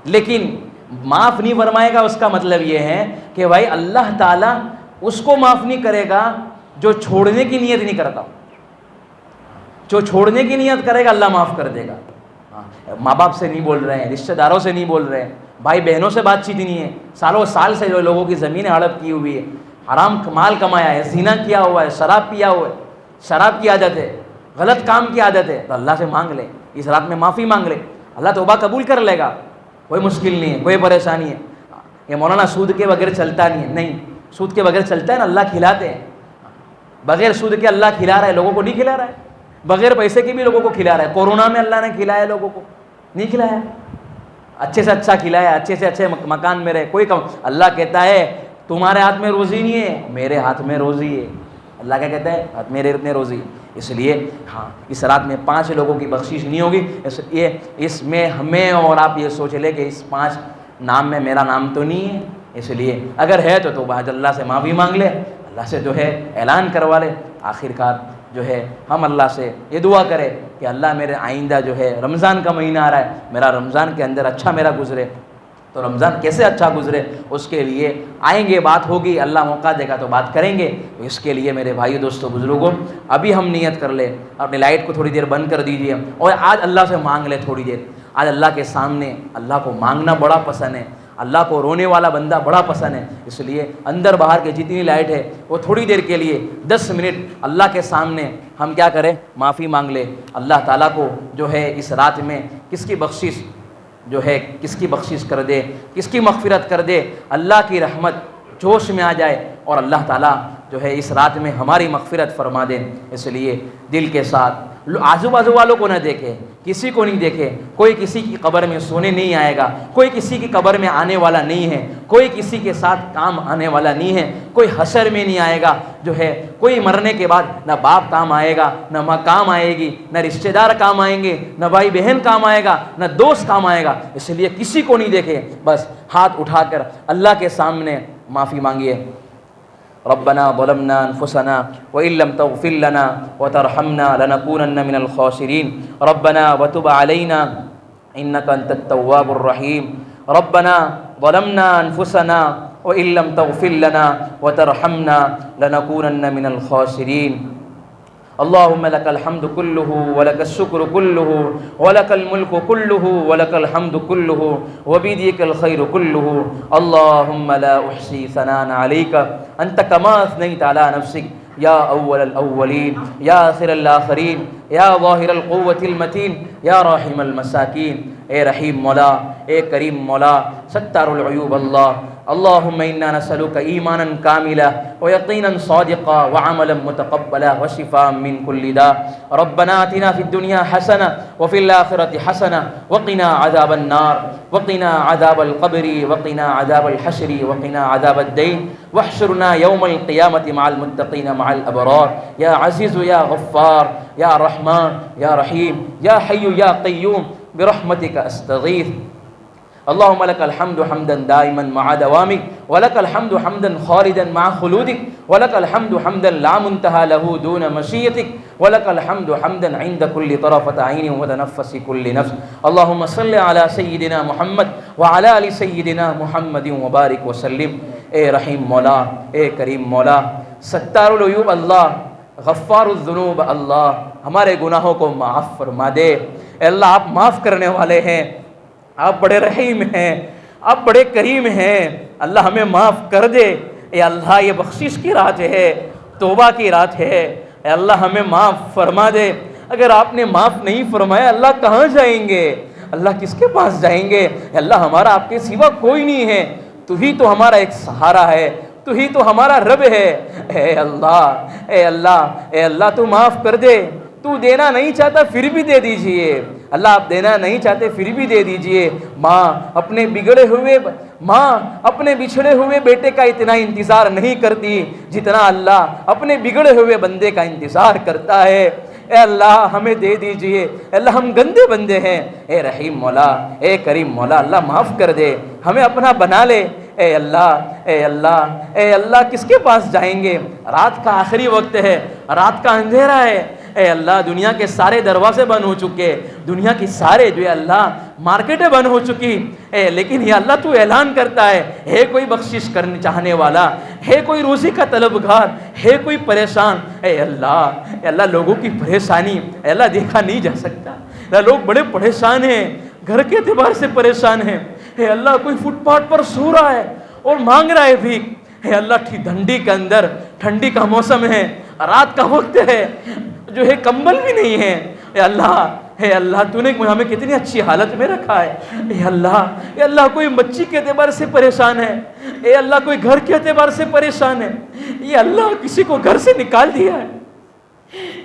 لیکن معاف نہیں فرمائے گا، اس کا مطلب یہ ہے کہ بھائی اللہ تعالیٰ اس کو معاف نہیں کرے گا جو چھوڑنے کی نیت نہیں کرتا۔ جو چھوڑنے کی نیت کرے گا اللہ معاف کر دے گا۔ ماں باپ سے نہیں بول رہے ہیں، رشتہ داروں سے نہیں بول رہے ہیں، بھائی بہنوں سے بات چیت نہیں ہے، سالوں سال سے جو لوگوں کی زمینیں ہڑپ کی ہوئی ہے، حرام مال کمایا ہے، زنا کیا ہوا ہے، شراب پیا ہوا ہے، شراب کی عادت ہے، غلط کام کی عادت ہے، تو اللہ سے مانگ لے، اس رات میں معافی مانگ لے، اللہ توبہ قبول کر لے گا۔ کوئی مشکل نہیں ہے، کوئی پریشانی ہے۔ یہ مولانا سود کے بغیر چلتا نہیں ہے، نہیں، سود کے بغیر چلتا ہے نا، اللہ کھلاتے ہیں۔ بغیر سود کے اللہ کھلا رہا ہے، لوگوں کو نہیں کھلا رہا ہے، بغیر پیسے کے بھی لوگوں کو کھلا رہا ہے۔ کورونا میں اللہ نے کھلایا لوگوں کو؟ نہیں کھلایا، اچھے سے اچھا کھلایا، اچھے سے اچھے مکان میں رہے، کوئی اللہ کہتا ہے تمہارے ہاتھ میں روزی نہیں ہے، میرے ہاتھ میں روزی ہے۔ اللہ کیا کہتا ہے؟ میرے اتنے روزی۔ اس لیے ہاں اس رات میں 5 لوگوں کی بخشش نہیں ہوگی، اس میں ہمیں اور آپ یہ سوچ لیں کہ اس 5 نام میں میرا نام تو نہیں ہے، اس لیے اگر ہے تو بعد اللہ سے معافی مانگ لے، اللہ سے جو ہے اعلان کروا لے۔ آخر کار جو ہے ہم اللہ سے یہ دعا کرے کہ اللہ میرے آئندہ جو ہے رمضان کا مہینہ آ رہا ہے، میرا رمضان کے اندر اچھا میرا گزرے۔ تو رمضان کیسے اچھا گزرے اس کے لیے آئیں گے، بات ہوگی، اللہ موقع دے گا تو بات کریں گے۔ تو اس کے لیے میرے بھائیو دوستو بزرگوں، ابھی ہم نیت کر لیں، اپنی لائٹ کو تھوڑی دیر بند کر دیجئے اور آج اللہ سے مانگ لیں تھوڑی دیر۔ آج اللہ کے سامنے اللہ کو مانگنا بڑا پسند ہے، اللہ کو رونے والا بندہ بڑا پسند ہے، اس لیے اندر باہر کے جتنی لائٹ ہے وہ تھوڑی دیر کے لیے 10 منٹ اللہ کے سامنے ہم کیا کریں؟ معافی مانگ لیں۔ اللہ تعالیٰ کو جو ہے اس رات میں کس کی بخشش جو ہے کس کی بخشش کر دے، کس کی مغفرت کر دے، اللہ کی رحمت جوش میں آ جائے اور اللہ تعالیٰ جو ہے اس رات میں ہماری مغفرت فرما دے۔ اس لیے دل کے ساتھ آزو بازو والوں کو نہ دیکھے، کسی کو نہیں دیکھے، کوئی کسی کی قبر میں سونے نہیں آئے گا، کوئی کسی کی قبر میں آنے والا نہیں ہے، کوئی کسی کے ساتھ کام آنے والا نہیں ہے، کوئی حشر میں نہیں آئے گا، جو ہے کوئی مرنے کے بعد نہ باپ کام آئے گا، نہ ماں کام آئے گی، نہ رشتہ دار کام آئیں گے، نہ بھائی بہن کام آئے گا، نہ دوست کام آئے گا۔ اس لیے کسی کو نہیں دیکھے، بس ہاتھ اٹھا کر اللہ کے سامنے معافی مانگیے۔ ربنا ظلمنا انفسنا وان لم تغفر لنا وترحمنا لنكونن من الخاسرين ربنا وتب علينا انك انت التواب الرحيم ربنا ظلمنا انفسنا وان لم تغفر لنا وترحمنا لنكونن من الخاسرين اللهم لك الحمد كله ولك الشكر كله ولك الملك كله ولك الحمد كله وبيدك الخير كله اللهم لا أحصي ثناء عليك أنت كما أثنيت على نفسك يا أول الأولين يا آخر الآخرين يا ظاهر القوة المتين يا راحم المساكين اے رحیم مولا، اے کریم مولا، ستار العیوب اللہ، اللہم انا نسألک ایمانا کاملا ویقینا صادقا وعملا متقبلا وشفاء من کل داء ربنا آتنا فی الدنیا حسنہ وفی الآخرة حسنہ وقنا عذاب النار وقنا عذاب القبر وقنا عذاب الحشر وقنا عذاب الدین واحشرنا یوم القیامة مع المتقین مع الابرار یا عزیز یا غفار یا رحمان یا رحیم یا حی یا قیوم برحمتك استغيث اللهم لك الحمد حمدا دائما مع دوامك ولك الحمد حمدا خالدا مع خلودك ولك الحمد حمدا لا منتهى له دون مشيتك ولك الحمد حمدا عند كل طرفة عين وتنفس كل نفس اللهم صل على سيدنا محمد وعلى آل سيدنا محمد وبارك وسلم اے رحیم مولا، اے کریم مولا، ستار العیوب اللہ، غفار الذنوب اللہ، ہمارے گناہوں کو معاف فرما دے۔ اے اللہ آپ معاف کرنے والے ہیں، آپ بڑے رحیم ہیں، آپ بڑے کریم ہیں، اللہ ہمیں معاف کر دے۔ اے اللہ یہ بخشش کی رات ہے، توبہ کی رات ہے، اے اللہ ہمیں معاف فرما دے۔ اگر آپ نے معاف نہیں فرمایا اللہ کہاں جائیں گے؟ اللہ کس کے پاس جائیں گے؟ اے اللہ ہمارا آپ کے سوا کوئی نہیں ہے، تو ہی تو ہمارا ایک سہارا ہے، تو ہی تو ہمارا رب ہے۔ اے اللہ اے اللہ اے اللہ تو معاف کر دے۔ تو دینا نہیں چاہتا پھر بھی دے دیجئے، اللہ آپ دینا نہیں چاہتے پھر بھی دے دیجئے۔ ماں اپنے بچھڑے ہوئے بیٹے کا اتنا انتظار نہیں کرتی جتنا اللہ اپنے بگڑے ہوئے بندے کا انتظار کرتا ہے۔ اے اللہ ہمیں دے دیجئے، اے اللہ ہم گندے بندے ہیں، اے رحیم مولا، اے کریم مولا، اللہ معاف کر دے، ہمیں اپنا بنا لے۔ اے اللہ اے اللہ اے اللہ کس کے پاس جائیں گے؟ رات کا آخری وقت ہے، رات کا اندھیرا ہے، اے اللہ دنیا کے سارے دروازے بند ہو چکے، دنیا کی سارے جو ہے اللہ مارکیٹیں بند ہو چکی، لیکن یہ اللہ تو اعلان کرتا ہے کوئی بخشش کرنے چاہنے والا ہے، کوئی روزی کا طلبگار ہے، کوئی پریشان، اے اللہ لوگوں کی پریشانی اے اللہ دیکھا نہیں جا سکتا، اے اللہ لوگ بڑے پریشان ہیں، گھر کے اعتبار سے پریشان ہیں، اے اللہ کوئی فٹ پاتھ پر سو رہا ہے اور مانگ رہا ہے بھیک، اے اللہ ٹھنڈی کے اندر، ٹھنڈی کا موسم ہے، رات کا وقت ہے، جو ہے کمبل بھی نہیں ہے، اے اللہ اے اللہ تو نے ہمیں کتنی اچھی حالت میں رکھا ہے. اے اللہ کوئی بچی کے اعتبار سے پریشان ہے, اے اللہ کوئی گھر کے اعتبار سے پریشان ہے, اے اللہ کسی کو گھر سے نکال دیا ہے,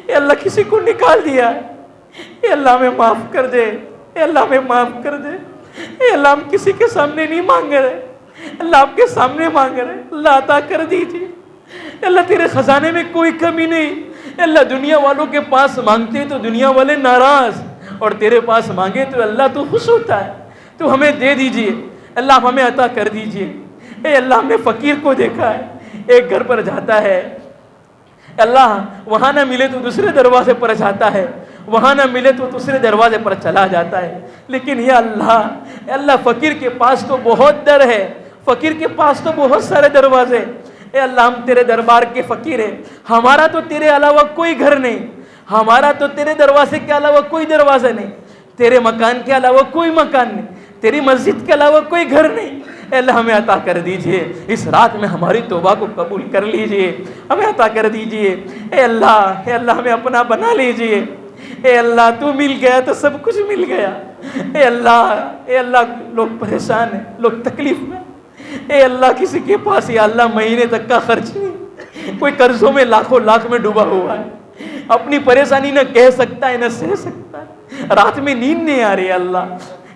اے اللہ کسی کو نکال دیا ہے, اے اللہ ہمیں معاف کر دے, اے اللہ ہمیں معاف کر دے. اے اللہ ہم کسی کے سامنے نہیں مانگ رہے, اللہ آپ کے سامنے مانگ رہے, اللہ عطا کر دیجیے. اللہ تیرے خزانے میں کوئی کمی نہیں. اللہ دنیا والوں کے پاس مانگتے تو دنیا والے ناراض, اور تیرے پاس مانگے تو اللہ تو خوش ہوتا ہے. تو ہمیں دے دیجئے, اللہ ہمیں عطا کر دیجئے. اے اللہ ہم نے فقیر کو دیکھا ہے, ایک گھر پر جاتا ہے, اللہ وہاں نہ ملے تو دوسرے دروازے پر جاتا ہے, وہاں نہ ملے تو دوسرے دروازے پر چلا جاتا ہے. لیکن یا اللہ فقیر کے پاس تو بہت در ہے, فقیر کے پاس تو بہت سارے دروازے. اے اللہ ہم تیرے دربار کے فقیر ہیں, ہمارا تو تیرے علاوہ کوئی گھر نہیں, ہمارا تو تیرے دروازے کے علاوہ کوئی دروازہ نہیں, تیرے مکان کے علاوہ کوئی مکان نہیں, تیری مسجد کے علاوہ کوئی گھر نہیں. اے اللہ ہمیں عطا کر دیجئے, اس رات میں ہماری توبہ کو قبول کر لیجئے, ہمیں عطا کر دیجئے. اے اللہ ہمیں اپنا بنا لیجئے. اے اللہ تو مل گیا تو سب کچھ مل گیا. اے اللہ لوگ پریشان ہیں, لوگ تکلیف میں. اے اللہ کسی کے پاس یا اللہ مہینے تک کا خرچ نہیں, کوئی قرضوں میں لاکھوں لاکھ میں ڈوبا ہوا ہے, اپنی پریشانی نہ کہہ سکتا ہے نہ سہ سکتا ہے, رات میں نیند نہیں آ رہی.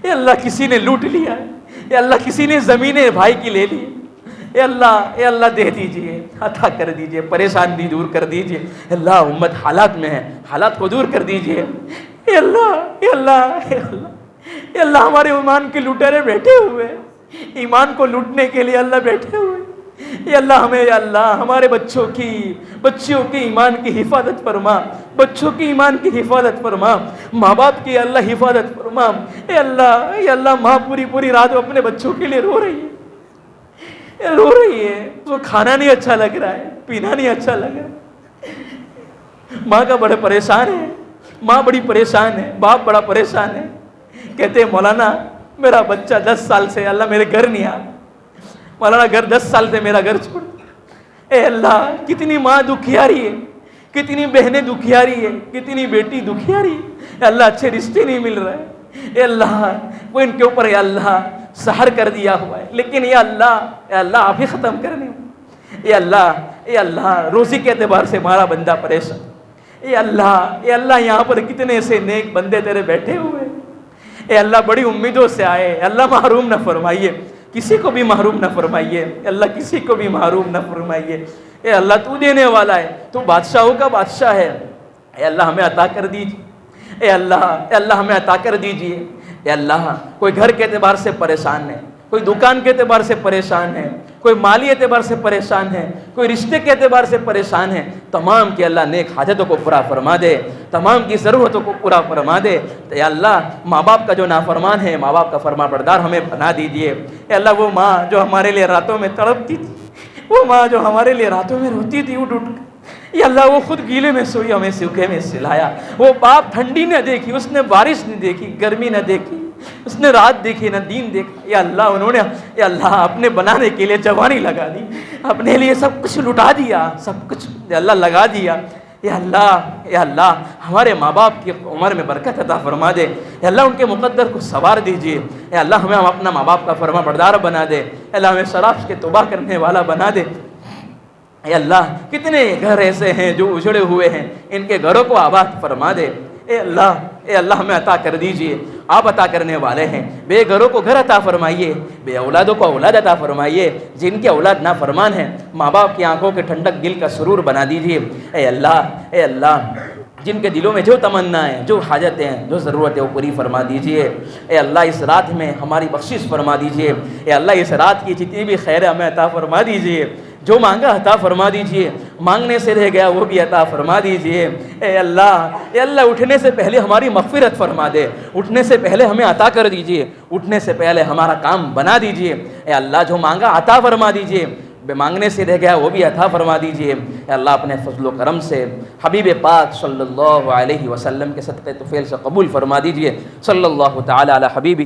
اے اللہ کسی نے لوٹ لیا ہے, اے اللہ کسی نے زمینیں بھائی کی لے لی. اے اللہ دے دیجئے, عطا کر دیجئے, پریشانی دور کر دیجئے. اے اللہ امت حالات میں ہے, حالات کو دور کر دیجئے. اے اللہ ہمارے ایمان کے لٹیرے بیٹھے ہوئے, ایمان کو لوٹنے کے لیے اللہ بیٹھے ہوئے. اے اللہ ہمارے بچوں کی ایمان کی حفاظت فرما, بچوں کی ایمان کی حفاظت فرما, ماں باپ کی اللہ حفاظت فرما. اے اللہ ماں پوری رات اپنے بچوں کے لیے رو رہی ہے, تو کھانا نہیں اچھا لگ رہا ہے, پینا نہیں اچھا لگ رہا ہے. ماں کا بڑے پریشان ہے, ماں بڑی پریشان ہے, باپ بڑا پریشان ہے. کہتے ہیں مولانا میرا بچہ 10 سال سے اللہ میرے گھر نہیں آ, مولانا 10 سال سے میرا گھر چھوڑ. اے اللہ کتنی ماں دکھیاری ہے, کتنی بہنیں دکھیاری ہے, کتنی بیٹی دکھیاری ہے. اے اللہ اچھے رشتے نہیں مل رہے. اے اللہ وہ ان کے اوپر اے اللہ سحر کر دیا ہوا ہے, لیکن اے اللہ آپ ہی ختم کرنے. اے اللہ روزی کے اعتبار سے ہمارا بندہ پریشان. اے اللہ یہاں پر کتنے ایسے نیک بندے تیرے بیٹھے ہوئے. اے اللہ بڑی امیدوں سے آئے, اللہ محروم نہ فرمائیے, کسی کو بھی محروم نہ فرمائیے. اللہ کسی کو بھی محروم نہ فرمائیے. اے اللہ تو دینے والا ہے, تو بادشاہوں کا بادشاہ ہے. اے اللہ ہمیں عطا کر دیجیے. اے اللہ ہمیں عطا کر دیجیے. اے اللہ کوئی گھر کے اعتبار سے پریشان ہے, کوئی دکان کے اعتبار سے پریشان ہے, کوئی مالی اعتبار سے پریشان ہے, کوئی رشتے کے اعتبار سے پریشان ہے, تمام کی اللہ نیک حاجتوں کو پورا فرما دے, تمام کی ضرورتوں کو پورا فرما دے. تو اے اللہ ماں باپ کا جو نافرمان ہے, ماں باپ کا فرما بردار ہمیں بنا دیجیے. اے اللہ وہ ماں جو ہمارے لیے راتوں میں تڑپتی تھی, وہ ماں جو ہمارے لیے راتوں میں روتی تھی اٹھ کر, یا اللہ وہ خود گیلے میں سوئی ہمیں سوکھے میں سلایا. وہ باپ ٹھنڈی نہ دیکھی, اس نے بارش نہیں دیکھی, گرمی نہ دیکھی, اس نے رات دیکھی نہ دین دیکھا. یا اللہ انہوں نے یا اللہ اپنے بنانے کے لیے جوانی لگا دی, اپنے لیے سب کچھ لٹا دیا, سب کچھ یا اللہ لگا دیا. یا اللہ ہمارے ماں باپ کی عمر میں برکت عطا فرما دے. یا اللہ ان کے مقدر کو سوار دیجیے. یا اللہ ہمیں اپنا ماں باپ کا فرما بردار بنا دے. یا اللہ ہمیں شراب کے توبہ کرنے والا بنا دے. اے اللہ کتنے گھر ایسے ہیں جو اجڑے ہوئے ہیں, ان کے گھروں کو آباد فرما دے. اے اللہ ہمیں عطا کر دیجئے, آپ عطا کرنے والے ہیں. بے گھروں کو گھر عطا فرمائیے, بے اولادوں کو اولاد عطا فرمائیے. جن کے اولاد نافرمان ہیں, ماں باپ کی آنکھوں کے ٹھنڈک دل کا سرور بنا دیجئے. اے اللہ جن کے دلوں میں جو تمنا ہے, جو حاجتیں ہیں, جو ضرورتیں, وہ پوری فرما دیجئے. اے اللہ اس رات میں ہماری بخشش فرما دیجئے. اے اللہ اس رات کی جتنی بھی خیر ہمیں عطا فرما دیجئے. جو مانگا عطا فرما دیجئے, مانگنے سے رہ گیا وہ بھی عطا فرما دیجئے. اے اللہ اٹھنے سے پہلے ہماری مغفرت فرما دے, اٹھنے سے پہلے ہمیں عطا کر دیجئے, اٹھنے سے پہلے ہمارا کام بنا دیجئے. اے اللہ جو مانگا عطا فرما دیجئے, بے مانگنے سے رہ گیا وہ بھی عطا فرما دیجئے. اے اللہ اپنے فضل و کرم سے حبیب پاک صلی اللہ علیہ وسلم کے صدقے طفیل سے قبول فرما دیجئے. صلی اللہ تعالی علی حبیبی